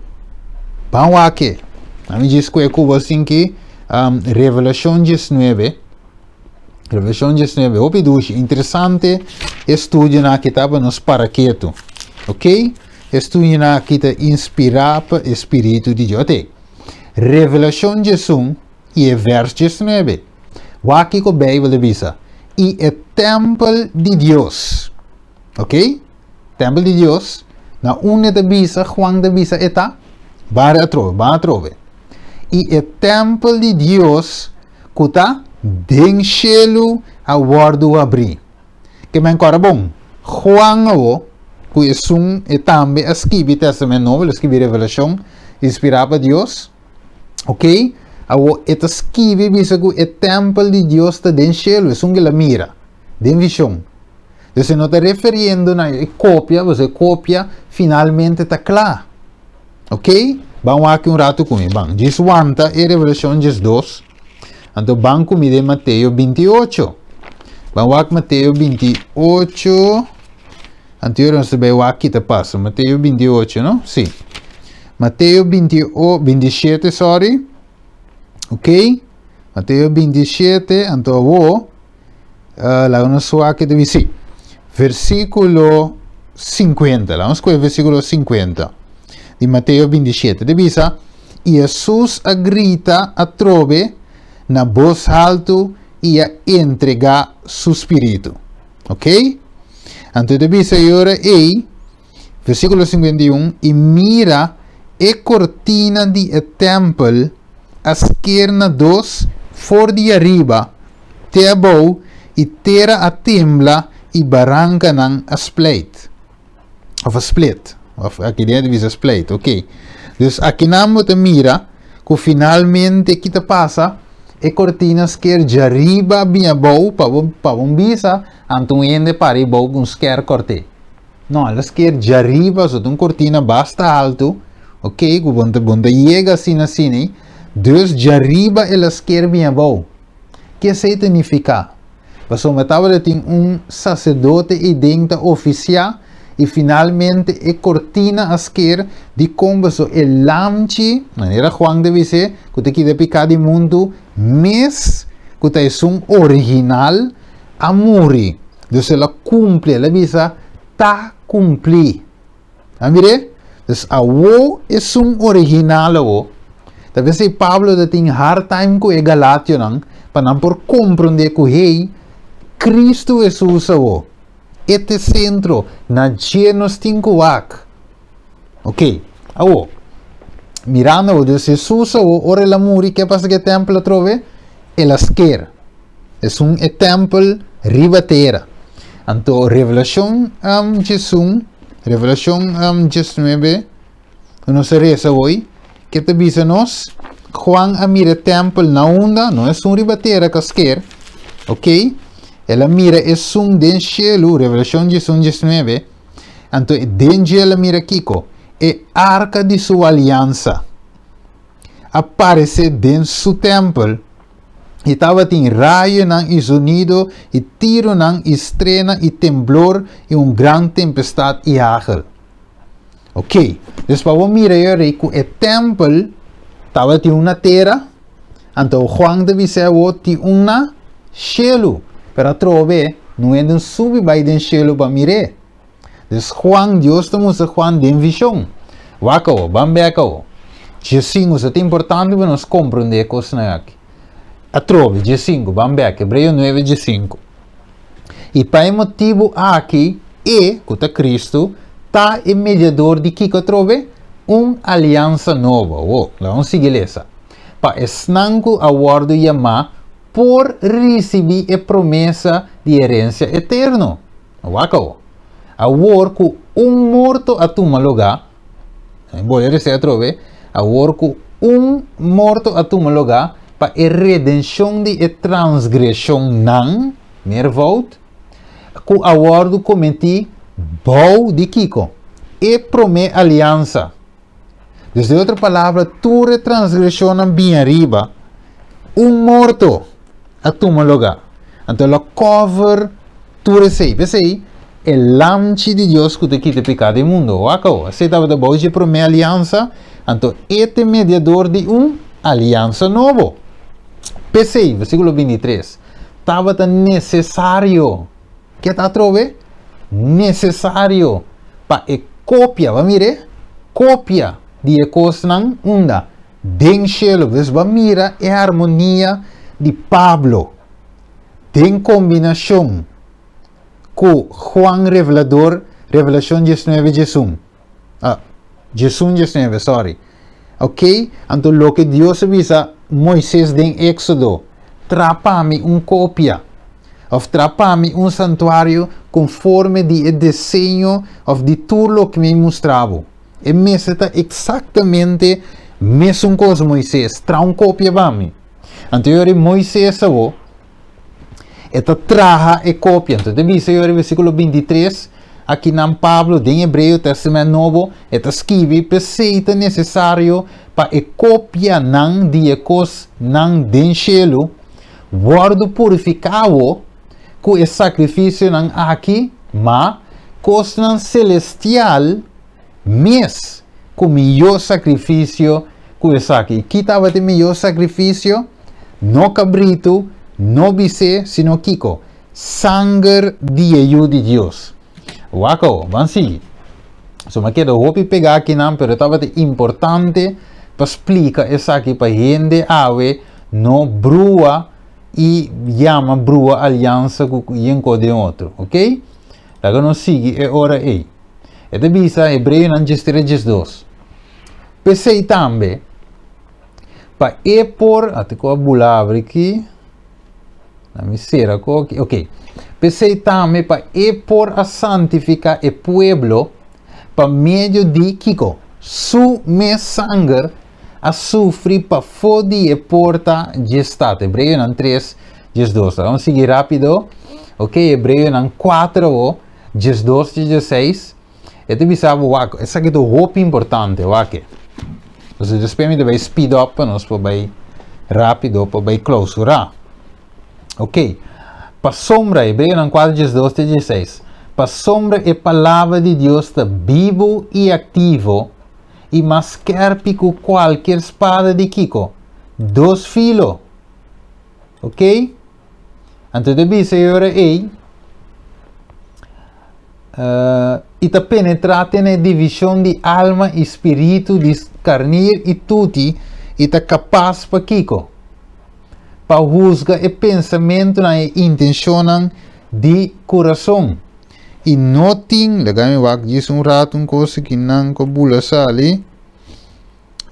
Bom aqui. A mim diz que é como assim que Revelação 19. Revelação 19. Opidush, interessante estudo na que estava nos paraqueto. Ok? Estudo na que está inspirado pelo Espírito de Deus. Revelação 19 e verso 19. Aqui que a Bíblia diz. E é templo de Deus. Ok? Templo de Deus. Na uma da bisa, Juan da bisa está. Bara trove. E é templo de Deus que está dentro cielo a guardo abrir. Que me encora bom. Juan que é também escreve testamento novo, escreve revelação, inspirado por Deus. Ok? É escreve que é templo de Deus está dentro cielo, é que la mira, dentro visão. Então, não está referindo a cópia, você cópia finalmente está claro. Ok? Vamos aqui rato comigo. Bom, diz Wanta e Revelação 2. Então, vamos comigo de Mateus 28. Vamos aqui Mateus 28. Anterior nós sabemos aqui está passo. Mateus 28, não? Sim. Mateus 27, sorry. Ok? Mateus 27. Então, vou. Lá nós vamos aqui deve ser. Versículo 50. Lá vamos com o versículo 50. De Mateus 27. Divisa, e Jesus a grita a trove na voz alto e a entregar seu espírito. Ok? Então, divisa agora versículo 51, e mira e cortina de templo a esquerda dos for de arriba, te abou e terra a tembla e barranca não a split. Of a split. Aqui dentro diz split, ok? Dus aqui não te mira que finalmente que te passa e cortinas que de arriba bem bom para um bisa então ende para ir bom com quer corte. Não, elas quer de arriba só uma cortina basta alto, ok? Quando chega assim, dus de arriba elas quer bem bom. Que significa? Porque eu estava tendo sacerdote e dentro oficial e finalmente a cortina a esquerda de como o lamchi, maneira Juan deve ser, que tem que picar de mundo, mas que é original a morrer. Então ela cumpre, ela visa tá cumprir. Amire? Então a o é original talvez se Pablo tem hard time com o Galatio não, para não por compreender que hey, Cristo é o este centro na llenos tinkuak. Ok, mirando de Jesus ora la muri que pasa que templo trove el asquer. Es un templo ribatera. Anto Revelación Jesus, Revelación 19, no se reza hoy, que te dice nos Juan a mira templo na onda, no es un ribatera casquer. Ok? Ela mira es un den cielo, Revelación 19. Então, dentro ela mira Kiko, é arca de sua aliança. Aparece dentro do templo. E estava em raio e sonido, e tiro e estrena, e temblor, e grande tempestade e água. Ok, então para mirar que o templo estava em uma terra, então Juan deve ser em uma cielo. Para trove, não é subir para dentro do cielo para mirar. Então Juan, Deus te mostra Juan de visão. Wako, bambeko. G5 é importante para nós compreender coisas aqui. A trove, G5, bambeko, Hebreu 9, G5. E para motivo aqui, que Cristo, está em mediador de que trove aliança nova. Vamos seguir essa. Para esnanco a word chamar por receber a promessa de herência eterna. Wako. A word com morto a tuma lugar. Bolere se trove. A word com morto a tuma lugar para a redenção de a transgressão não, meer vout. Com a word cometi bou de Kiko. E promete aliança. Dus de outra palavra, tu transgressão bem arriba. Morto a tuma lugar. Então, la cover tu recebe. Sei, é lamche de Deus que te quita pecado do mundo. Wako, aceitava da boa de promete aliança. Então, este mediador de aliança novo. Pensei, versículo 23. Estava necessário. Que está trove? Necessário. Para a cópia, vamos mire? Cópia de coisa não unda. Den cielo, vamos mira a harmonia de Pablo. Den combinação com Juan Revelador, Revelação 19, Jesus. Jesus 19, sorry. Ok? Então, lo que Deus avisa Moisés den Éxodo, trapa-me cópia. Ou trapa-me santuário conforme de desenho ou de tudo que me mostrava. E me está exatamente a mesma coisa Moisés. Traz cópia para mim. Então, Moisés sabo, eta traja a cópia. Então, dice o versículo 23, aqui na Pablo, em Hebreu, Testamento Novo, eta escreve, precisa necessário para a cópia não de cos não den cielo, guardo purificado, com o sacrifício não aqui, mas cos não celestial, mas com o melhor sacrifício, com esse aqui. Que estava o melhor sacrifício? No cabrito, no bise, sino Kiko. Sangue de ajuda de Deus. Wako, vamos seguir. So, me quero pegar aqui, não, pero estava importante para explicar isso aqui para a gente, ave, no brua e chama brua aliança com um de outro, ok? Agora nós seguimos, é hora aí. E te bisa Hebreu não diz 2. Pensei também, para por, até com a palavra aqui, na miséria, ok. Pensei também para por a santificar o pueblo, para meio de Kiko, su me sangue, a sofrer para foder e porta de estado. Hebreu não 3, 2. Vamos seguir rápido, ok? Hebreu não 4, 2, 16. Este bisavo wako, essa aqui é muito importante, wako. Então, depois vai speed up, nós vai rápido, vai clausurar. Ok. Para sombra, Hebreu 4, 12, 16. Para sombra a palavra de Deus está vivo e ativo e mais querpe que qualquer espada de Kiko. 2 filos. Ok? Então, depois agora aí. E está penetrado na divisão de alma e espírito, discernir e tutti, e está capaz para Kiko. Para juzgar o pensamento e intenção de coração. E notem, lagami wak diz rato coisa que não cabula sali.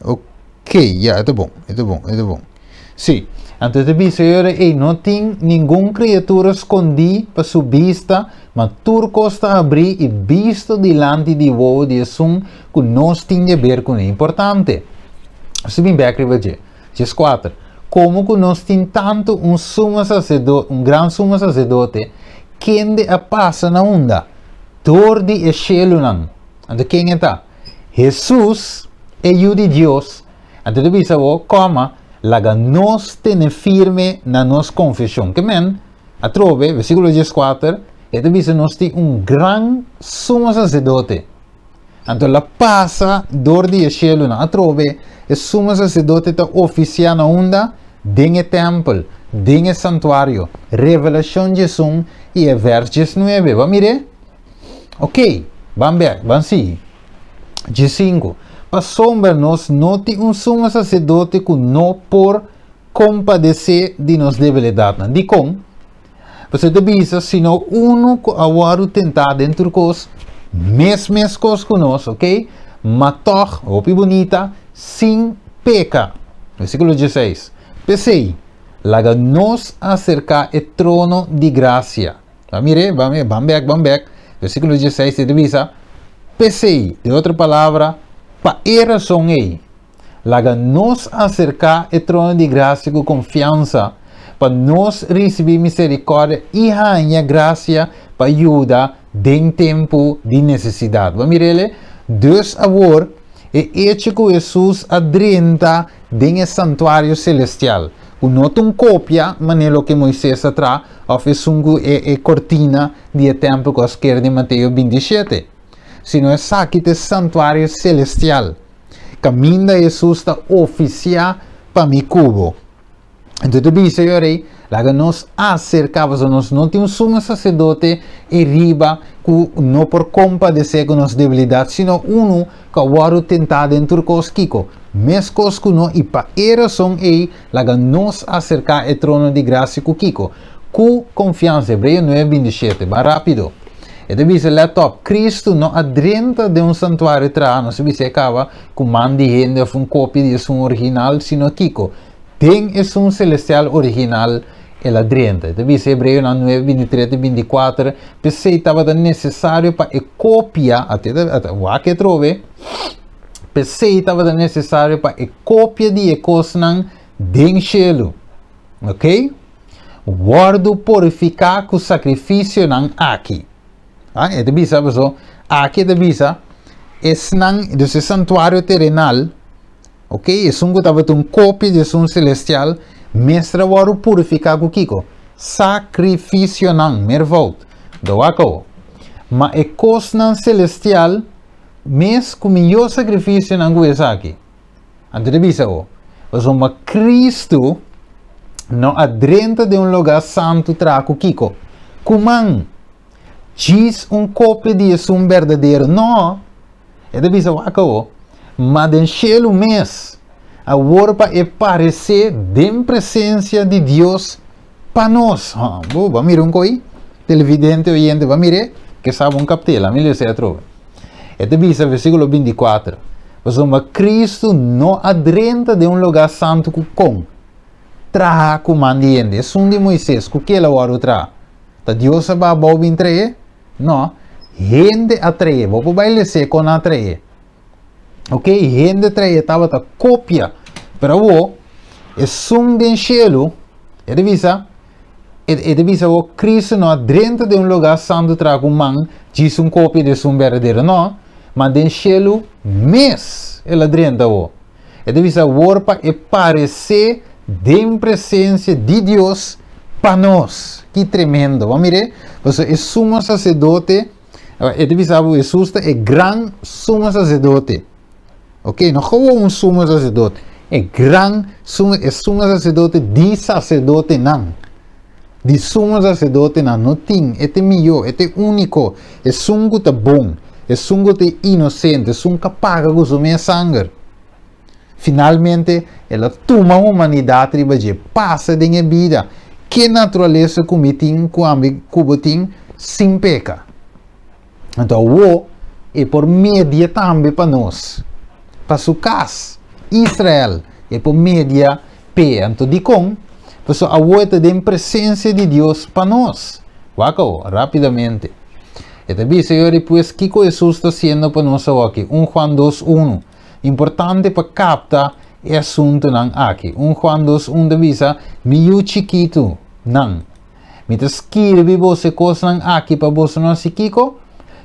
Ok, é bom. Sim, antes de dizer, não tem nenhuma criatura escondida para sua vista, mas tudo costa abrir e visto delante de vós de assunto que nós temos a ver com o importante. Se bem back river 4. Como que nós temos tanto um grande sumo sacerdote, quem de a passa na onda, dor de cielo não. Então quem está? Jesus é o de Deus. Então depois como laga nós tem firme na nossa confissão. Que men, a trove, versículo 14, e depois nós temos grande sumo sacerdote. Então la passa dor de cielo não. A trove, o sumo sacerdote está oficial na onda, dentro do templo, dentro do santuário, revelação de Jesus e é verso 19. Vamos ver? Ok, vamos ver, vamos seguir. 5. Para sombra nós não tem sumo sacerdote que não por compadecer de nossa debilidade. De como? Você devisa, se não uno agora tentar dentro cos, mes cos conosco, ok? Mator, opi bonita, sem peca. Versículo 16. Pensei, laga nos acercar ao trono de graça. Vamos back. Versículo 16, você devisa, pensei, de outra palavra, para era som aí. Laga nos acercar ao trono de graça com confiança, para nós receber misericórdia e ganhar graça para ajudar em tempo de necessidade. Vamos ver, Deus agora é hecho que Jesus adrenta em santuário celestial. Não tem cópia, maneira que Moisés atrás, é cortina de tempo que os quer de Mateus 27. Sino é aqui de santuário celestial. Caminho de Jesus está oficial para mi cubo. Então, senhores, lá nos acercamos, nós não temos um sacerdote e riba, não por compadecer com nossas debilidades, sino que agora tentar dentro dos Kiko. Mes coisas não e para era som aí, lá nos acercar ao trono de graça com Kiko. Com confiança, Hebreus 9:27, vai rápido. E deve let up, Cristo não adrenta de santuário atrás, não se acaba com mandi gente ou cópia de original, sino Kiko. Tem um celestial original, ele adrenta. Deve ser Hebreus 9, 23 e 24. Pensei que estava necessário para a cópia, até o que trove. Pensei que estava necessário para a cópia de coisas do cielo. Ok? Guardo purificar com sacrifício aqui. É deve ser, aqui deve ser, esse santuário terrenal. Ok? Isso estava uma cópia de um celestial, mestre agora purificar com Kiko. Sacrifício não, mervolta. Do acabou. Mas a coisa celestial, mesmo com o melhor sacrifício não é aqui. Então, deve ser, mas Cristo não adrenta de lugar santo trago Kiko. Como diz cópia de um verdadeiro? Não. É deve ser, acabou. Mas em cielo mês, agora para aparecer em presença de Deus para nós. Vamos mirar coisa? Televidente oyente, vamos mirar? Que sabe captela, melhor se atrova. Este diz versículo 24. Mas Cristo não adrenta de lugar santo com traga comandiente. É de Moisés, com que ele agora traga? Deus vai abrir entre? Não. Gente atrai, vou baile se com atrai. Ok, gente trae estava a cópia, pero o de cielo, devisa o Cristo não adrenta de lugar santo trago man, diz cópia de verdadeiro, não, mas de cielo mes ele adrenta o. Devisa o para aparecer em presença de Deus para nós. Que tremendo, vamos ver? Você é sumo sacerdote, devisa o Jesus é grande sumo sacerdote. Ok, não como sumo sacerdote, é grande sumo sacerdote de sacerdote não. De sumo sacerdote não tem, é melhor, é único, é sungo tá bom, é sungo tá inocente, é sungo capaz com o meu sangue. Finalmente, ela toma a humanidade e passa de minha vida, que natureza cometim com sem peca. Então, o é por média também para nós. Para sua casa, Israel, é por média P. Então, de com, a volta de presença de Deus para nós. Wako, rapidamente. E também, Senhor, depois, que Jesus está sendo para nós aqui? 1 Juan 2:1. Importante para captar esse assunto aqui. 1 Juan 2:1 devisa, meio chiquito, não. Mientras escreve você coisas aqui para você não se kiko,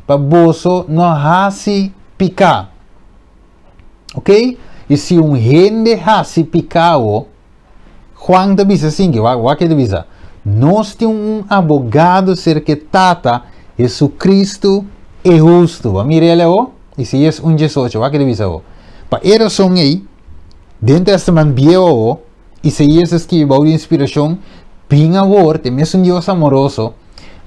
para você não hasi picar. Ok? E se gente hasi picado, Juan devisa assim, que devisa, nós temos abogado cerquetata, Jesus Cristo é justo. Vamos mirar ele, e se é 1:18, que devisa, para era som aí, dentro desta manbio, e se é escrito de inspiração, bem amor, tem mesmo Deus amoroso,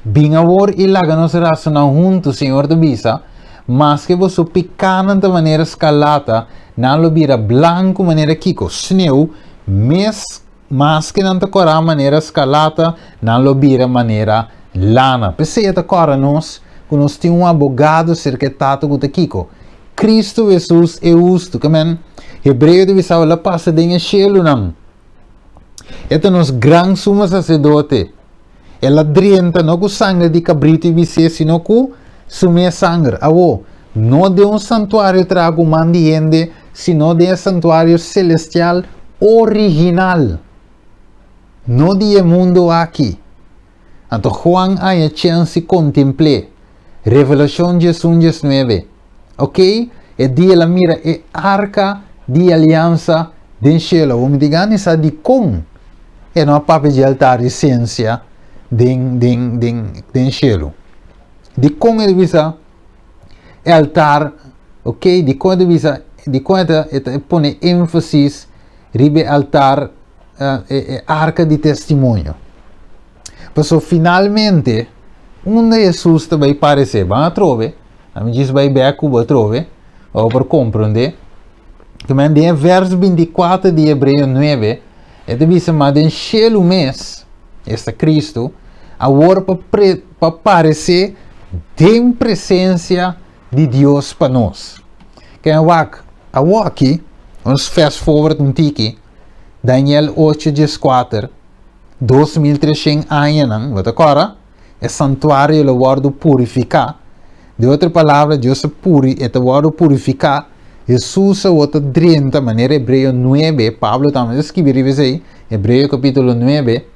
bem amor e lá nos relacionamos juntos, Senhor devisa, mas que você picana de maneira escalada, não lo vira branco maneira kiko, sneu, mes mas que não te cora maneira escalata, não lobira maneira lana. Pensei te cora nós, que nós temos um advogado cercetado com o Kiko. Cristo Jesus é justo, que men. Hebreu de visão la passa de enchelo não. Este nos gran sumo sacerdote. Ela drienta não com sangue de cabrito e vice, sino com sume sangue. Avo, não de santuário trago mandiende, sino de santuário celestial original. Não de mundo aqui. Então Juan a chance contemple. Revelação 19. Ok? E dia la mira e arca de aliança de cielo. Vamos dizer, nessa de com. E não papel de altar de ciência de cielo. De com ele visa é altar, ok? De com ele visa, de com ele põe ênfase ribe altar arca de testemunho. Mas finalmente, onde Jesus vai aparecer, vai a trove, a mim diz vai beco, vai trove, ou para compreender, que men de verso 24 de Hebreu 9, é de visa mas de cielo mês, este Cristo, agora para aparecer em presença de Deus para nós. Que agora aqui, vamos fast forward um tiki, Daniel 8:4, 2300 anos, wat agora é santuário o guardo purificar. De outra palavra, Deus é o guardo purificar. Jesus é outra 30 maneira Hebreu 9, Pablo também escreveu isso aí, Hebreu capítulo 9.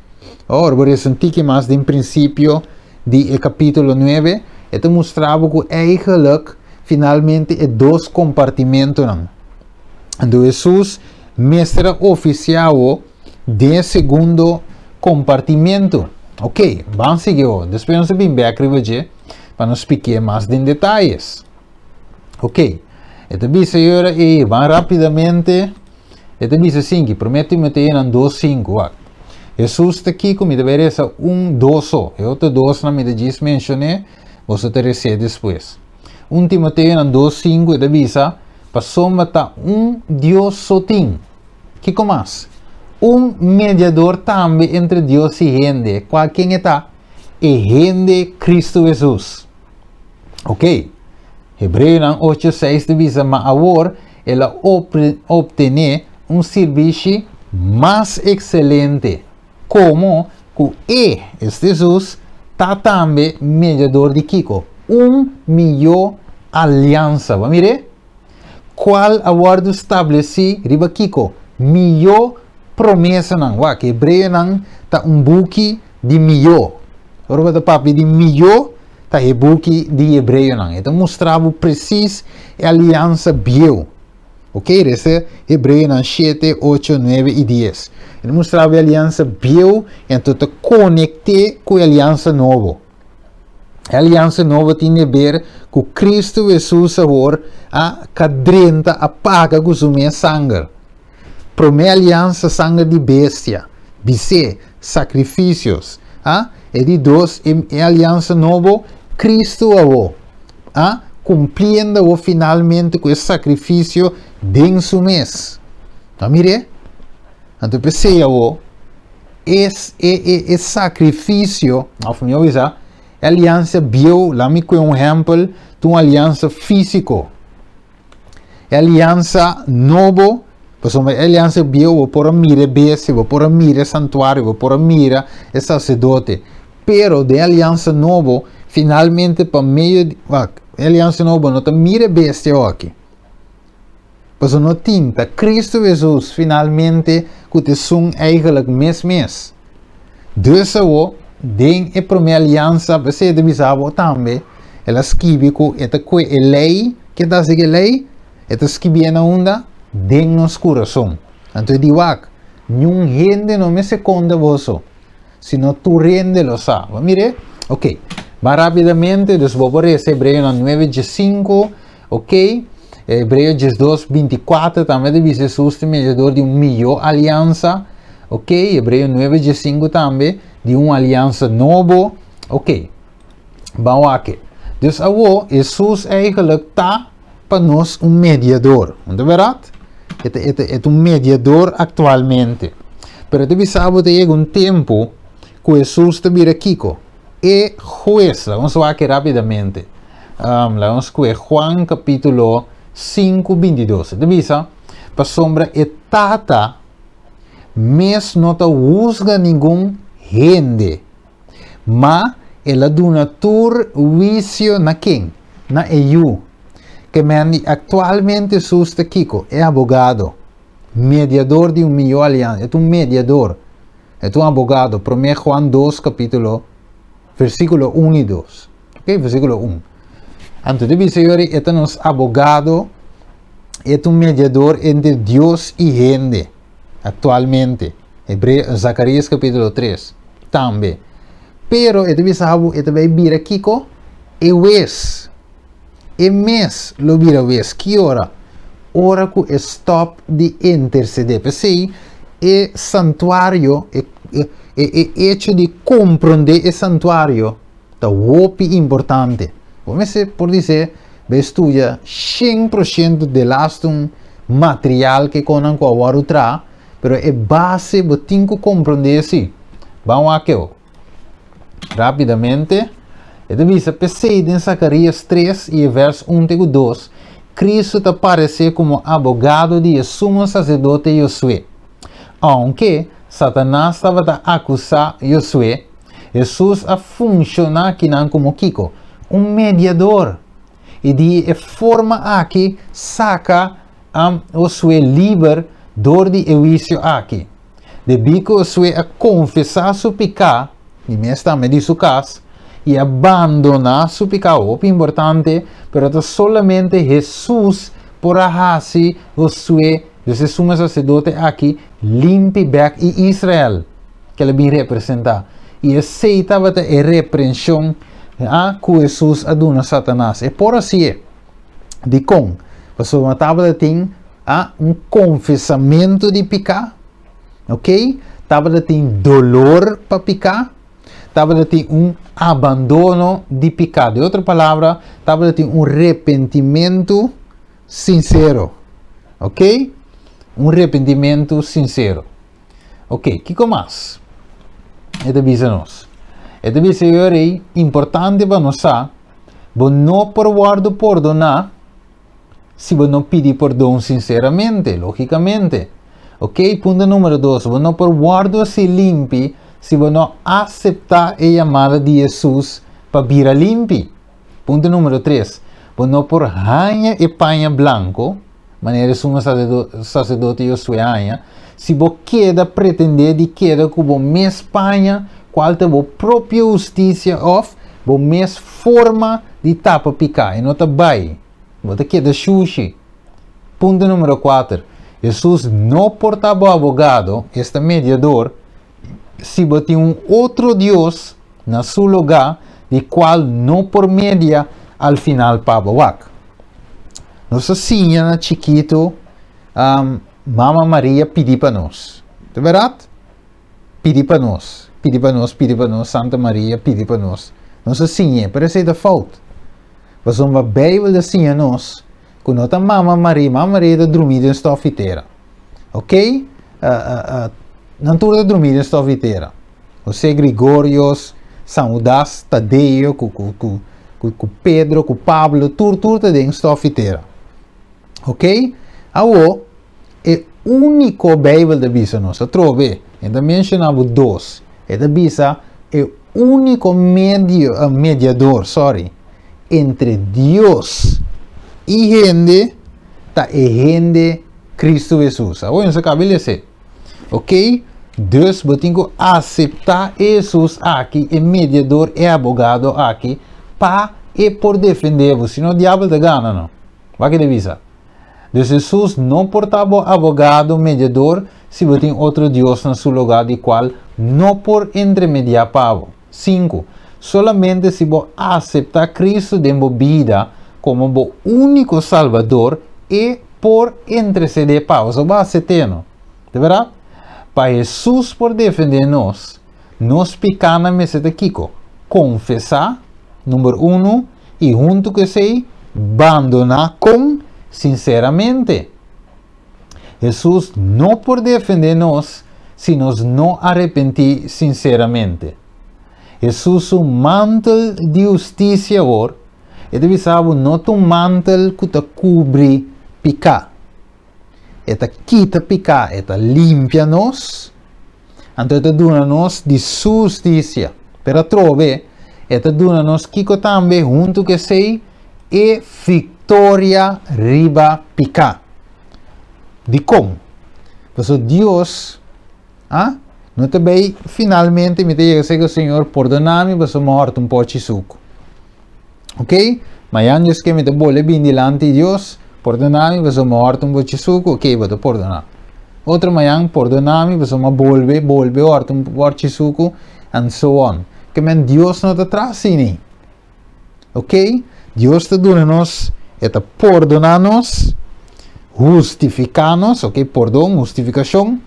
Ora, por isso um tique mais de princípio de capítulo 9, e mostrava que eigenlijk finalmente é dois compartimentos. Então Jesus mestre oficial de segundo compartimento. Ok, vamos seguir. Depois nós vamos ver para nos explicar mais em detalhes. Ok, então bisa agora e vamos rapidamente. Então bisa assim que prometo meter em 2:5. Jesus está aqui com me deveria ser 2. E outro 2 na me diz mencionei, você terá depois. Timoteo 2:5 e bisa passou matar Deus sozinho. Que mais? Mediador também entre Deus e gente. Qual quem está? É gente Cristo Jesus. Ok? Hebreu 8:6 diz, mas agora ela obtém serviço mais excelente. Como que Jesus está também mediador de Kiko. Melhor aliança. Vamos ver? Qual aguardo estabeleci riba Kiko? Melhor promessa não. Que Hebreu não tá buque de melhor. Agora tá papi de melhor tá buque de Hebreu não. Então mostrava preciso a aliança bio. Ok? Esse é Hebreu 7, 8, 9 e 10. Ele mostrava a aliança bio, então te conecte com a aliança nova. A aliança nova tem a ver com Cristo Jesus agora a cadrenta apaga com sua sangue. Promete aliança sangue de bestia, bise, sacrifícios. E de dois, é aliança nova, Cristo agora. Cumprindo finalmente com esse sacrifício de seu mês. Então, mire. Então, pensei agora, esse sacrifício, a aliança bio, lá me com um exemplo de uma aliança física. A aliança nova, a aliança bio, vou pôr a mira base, vou pôr a mira santuário, vou pôr a mira sacerdote. Pero de aliança nova, finalmente, para meio de aliança nova, não tem mira base aqui. Pois não tinta, Cristo Jesus, finalmente, que te são eigenlijk mês. Dus den a primeira aliança, você deve saber também, ela escreve que é lei, que está seguindo lei, ela escreve na onda, den nos coração. Então, digo, nenhum gente não me seconda você, senão tu rende lo sabe. Mire, ok, mas rapidamente, dus vou por esse Hebreu 9:5, ok, Hebreu 12:24, também deve ser o mediador de uma melhor aliança. Ok, Hebreu 9:5 também, de uma aliança nova. Ok, vamos aqui. Dus agora, Jesus eigenlijk está para nós mediador. Não é verdade? É mediador atualmente. Pero te sabe que llega un tiempo que Jesús te vira Kiko. E juez, vamos a ver aquí rápidamente. Vamos a ver Juan capítulo 5, 22. Te visa, para sombra etata, mes no te juzga ningún gente. Ma ela duna tur juicio na quem? Na EU. Que actualmente sus te Kiko é abogado. Mediador de melhor aliança. É mediador. É abogado. 1 Juan 2, capítulo, versículo 1 e 2. Ok? Versículo 1. Então, de senhores, é nos abogado. É mediador entre Deus e gente. Actualmente. Zacarias capítulo 3. Também. Pero, é sabe, é também vira Kiko. E wes. E mes lo vira wes. Que hora? Ora que stop de interceder. Pensei, é santuário, é hecho de compreender o santuário, é muito importante. Vamos por dizer, estuda 100% de lastum material que conan com a outra, pero é base, você tem que compreender se. Vamos aqui, rapidamente. Então, pensei em Zacarias 3 e verso 1 e 2. Cristo te aparece como abogado de sumo sacerdote Josué. Aunque Satanás estava a acusar Josué, Jesus a funcionar aqui como Kiko, mediador. E de forma aqui saca Josué livre de juízo aqui. De bico Josué a confessar seu pecado, e mesmo me diz o caso, e abandonar seu pecado, é importante, pero solamente Jesus por fazer Josué, esse sumo sacerdote aqui, limpe back e Israel, que ele vem representar. E aceitava a repreensão que Jesus aduna Satanás. E por assim, de com, você matava tem confessamento de pecado, ok? Tava tem dolor para pecar. Estava tem abandono de pecado. De outra palavra, estava tem arrependimento sincero. Ok? Arrependimento sincero. Ok, que mais? Esta visa-nos. Esta visa é importante para nós. Você não pode perdonar se você não pedir perdão sinceramente, logicamente. Ok? Ponto número 2. Você não pode se limpe se você não aceitar a chamada de Jesus para vir a limpe. Ponto número 3. Você não por ranha e panha branco, maneira sumo sacerdote Josué hanha, se você quer pretender de queda que você mes panha, qual é a própria justiça of, você mes forma de tapa picar, e não está bem. Você quer sushi. Ponto número 4. Jesus não portava abogado, este mediador, se você tem outro Deus na seu lugar, de qual não por média al final para wak. Nossa senhora chiquito, Mama Maria pediu para nós. É verdade? Pediu para nós. Pediu para nós, Santa Maria pediu para nós. Nossa senhora, parece da falta. Mas uma Bíblia da senhora nós, quando nós Mama Maria está dormindo em estofiteira. Ok? Não toda dormir em estofiteira. Você Gregórios, São Udas, Tadeu, com Pedro, com Pablo, tudo está em estofiteira. Ok? Agora, é o único Bíblia da Bisa nossa. Trove, ainda mencionava 2. É da Bisa, é o único mediador, entre Deus e gente, tá e gente Cristo Jesus. Agora, você acaba de dizer. Ok? Deus tem que aceitar Jesus aqui, é mediador, é abogado aqui, para e por defender-vos, senão o diabo te gana, não? Vai que devisa. Deus Jesus não portava abogado, mediador, se você tem outro Deus no seu lugar, de qual não por intermediar para 5. Solamente se você aceitar Cristo de sua vida como o único Salvador e por interceder para você, vai aceitar, não? De verdade? Para Jesus por defender nós pecados meseta Kiko, confessar, número 1, e junto com isso, abandonar com sinceramente. Jesus não por defender nós se nós não arrepentir sinceramente. Jesus um mantel de justiça agora, e deve saber não um mantel que te cobre pecado. Eta quita pecado, eta limpia nós, então eta dona nós de justiça. Pero trove, eta dona nós kiko também junto que sei e vitória riba pecado. De como? Porque Deus, não também finalmente me diz que o Senhor perdona-me, mas eu morto um pouco de suco. Ok? Mas antes que me te bole bem delante de Deus, perdona-me, mas eu morto um pouco de suco, ok, vou te perdonar. Outra manhã, perdona-me, mas eu volve, morto um pouco de suco, and so on. Que Deus não te traz assim. Ok? Deus te dá-nos, eta perdonar-nos, justificar-nos, ok? Perdão, justificação.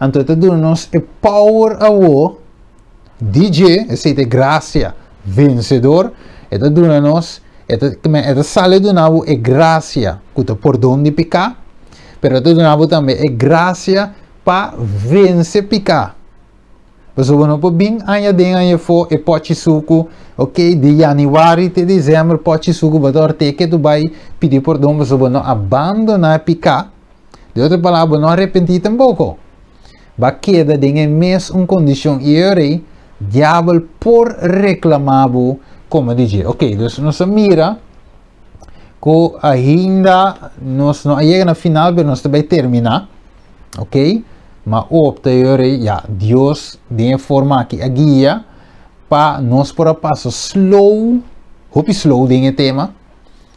Então, te dá-nos a power a o DJ, essa é graça vencedor, e te dá-nos, eta sale do nabo a graça, que te perdão de pecado, pero te dá também a graça para vencer pecado. Mas o não pode bem añadir for e pode suco, ok? De janeiro até dezembro pode suco, mas até que tu vai pedir perdão, mas o não abandonar pecado. De outra palavra, não arrepentir tampouco. Vai quedar em mês uma condição e aí, diabo por reclamar, como dizer, ok? Então nós mira que ainda nós não chega na final, mas nós também terminar, ok? Mas opta Deus de forma que a guia para nós por passo slow, slow de tema,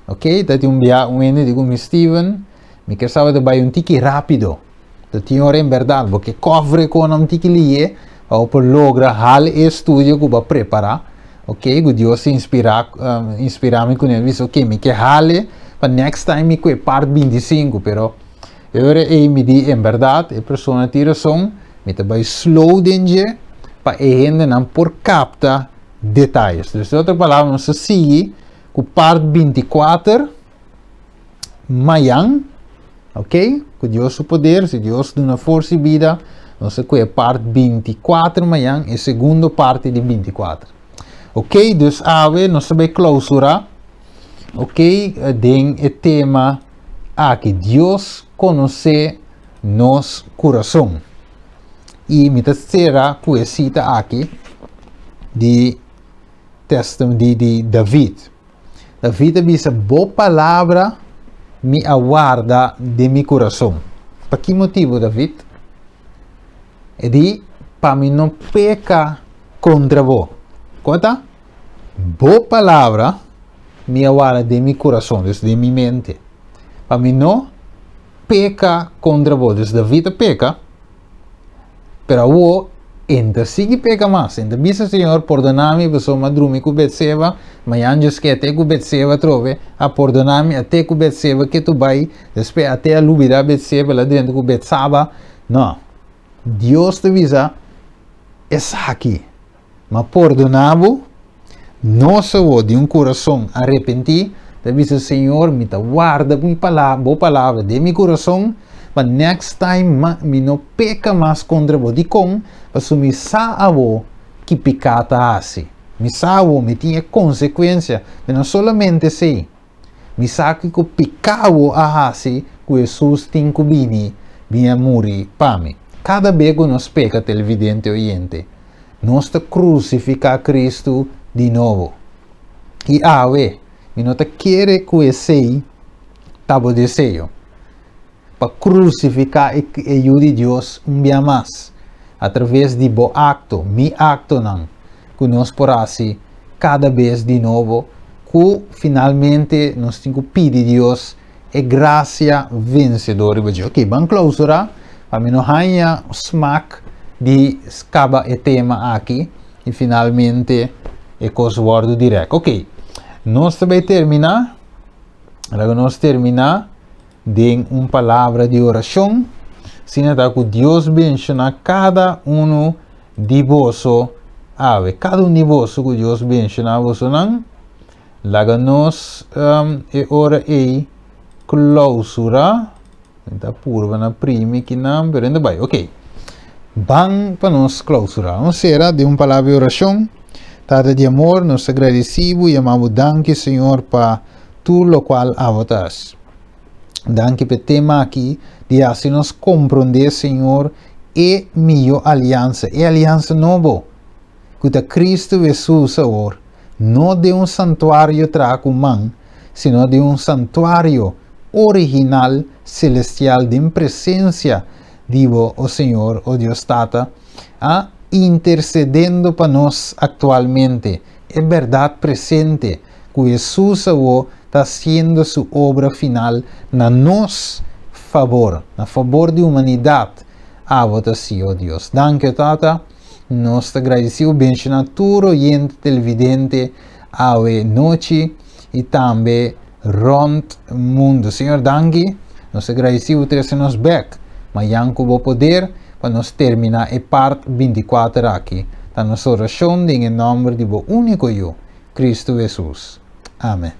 ok? Dat um dia digo Steven, me quer saber de vai tique rápido, dat tinha em verdade, porque cobre com um tique lie, ou por logra hal estudio que vai preparar, ok? Que Deus inspirar me com ele, ok? Me quer hale, para next time me quer parte 25, pero agora me diz em verdade, a pessoa tira som, me vai slow danger, para a gente não por capta detalhes. Então, de outra palavra, nós sigue com parte 24, amanhã, ok? Com Deus o poder, se Deus dá uma força e vida, nós com a parte 24 amanhã e a segunda parte de 24. Ok? Então, nós vamos clausurar, ok? Den o tema que Deus conhece nosso coração. E me terceira poesia aqui de David. David diz: boa palavra me aguarda de meu coração. Para que motivo, David? É de para mim não pecar contra vós. Conta? Boa palavra me aguarda de meu coração, de minha mente. Para mim não peca contra vós. David peca, pero o ainda sigue peca mais. Ainda diz o Senhor, perdona-me, pessoa madrume com Betseba, mas antes que até com Betseba trove, a perdonar-me até com Betseba que tu vai, depois até a lubida Betseba lá dentro com Betsaba. Não. Deus te avisa, é aqui. Mas perdonar-vos, não só de coração arrepentir, diz o Senhor, me guarda boa palavra de meu coração, mas next time me não peca mais contra vós. De como? Mas me sabe que pecata assim. Me sabe, me tinha consequência, mas não somente sei. Me sabe que o pecado assim, que Jesus tem que vir a morrer para mim. Cada vez que nós peca, televidente oyente, nós crucificar Cristo de novo. E me não quer conhecer o desejo para crucificar e ajude Deus dia mais através de bo acto, mi acto não, que nós porassi cada vez de novo, que finalmente nós temos que pedir a Deus e graça vencedora. Ok, vamos clausurar, para mim não há smack de acaba o tema aqui e finalmente é coisa guardo direto. Ok. Nós também terminar, agora nós terminar de uma palavra de oração, sino que Deus menciona cada um de vós, cada um de vós que Deus menciona vós não, lá nós ora e clausura, está purva na prima que não, pero ainda vai, ok. Van para nos clausurar. Vamos será de uma palavra de oração. Tata de amor, nos agradecemos e amamos danke, Senhor, para tudo o qual abotas. Danke pelo tema aqui, de assim nos compreender, Senhor, e minha aliança, e aliança nova. Que Cristo Jesus agora, não de um santuário trago man, sino de um santuário original, celestial, de presença, digo, o Senhor, o Deus Tata, intercedendo para nós atualmente. É verdade presente que Jesus está fazendo sua obra final na nosso favor, na favor da humanidade. Votação, Deus. Danke, Tata. Nós te agradecemos bem na tua oyente televidente a noite e também rond mundo. Senhor, danke. Nós agradecemos por trazer nos back. Mas o poder para nós terminar a parte 24 aqui. Da nossa oração em nome de o único eu, Cristo Jesus. Amém.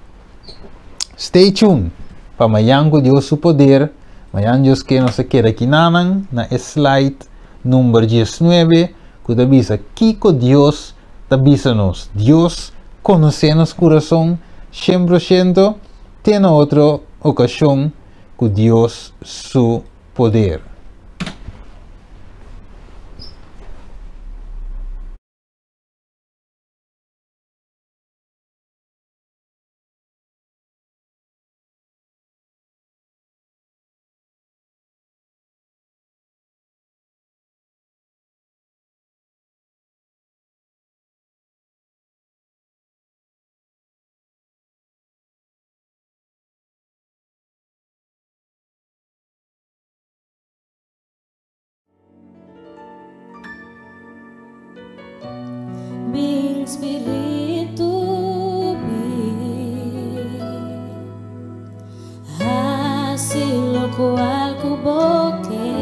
Stay tuned para amanhã com Deus o poder. Amanhã Deus que nos quer aqui na slide número 19, que avisa que Deus avisa nos. Deus conhece nosso coração 100%, tem outra ocasião com Deus su poder. Mi espíritu así lo cual cuboque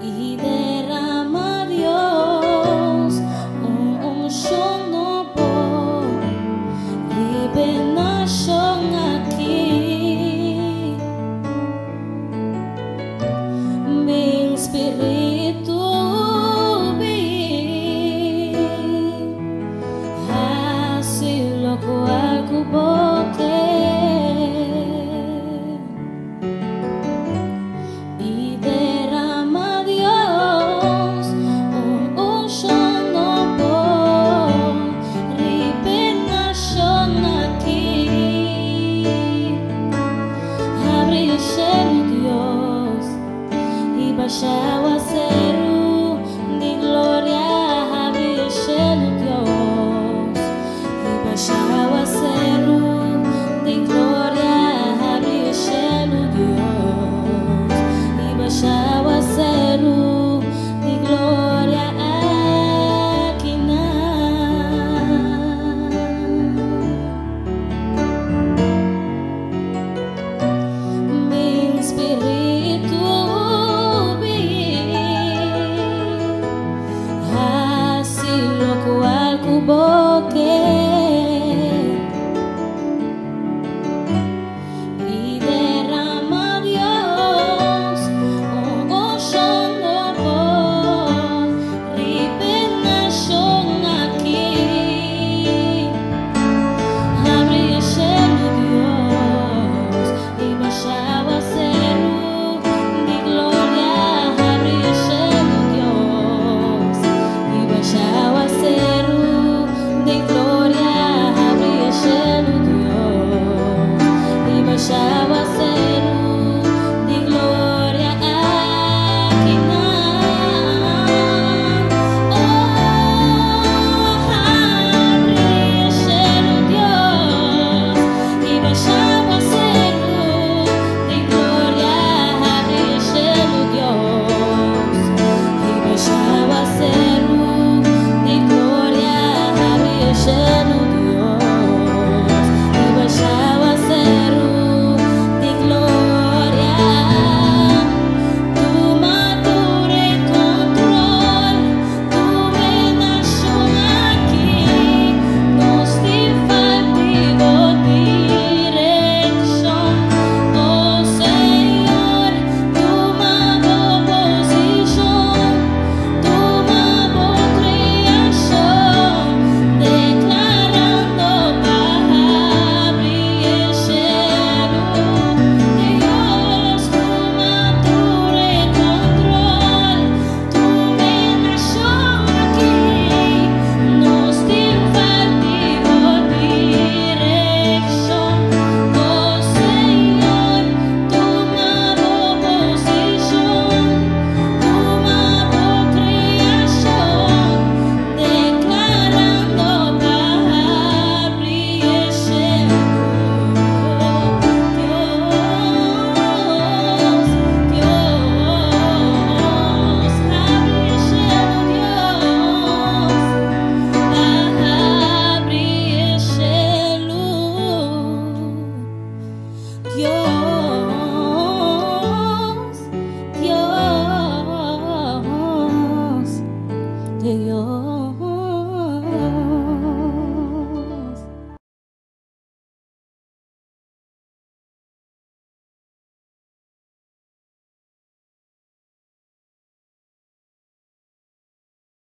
y derrama Dios un unción nuevo liberación aquí mi espíritu Señor.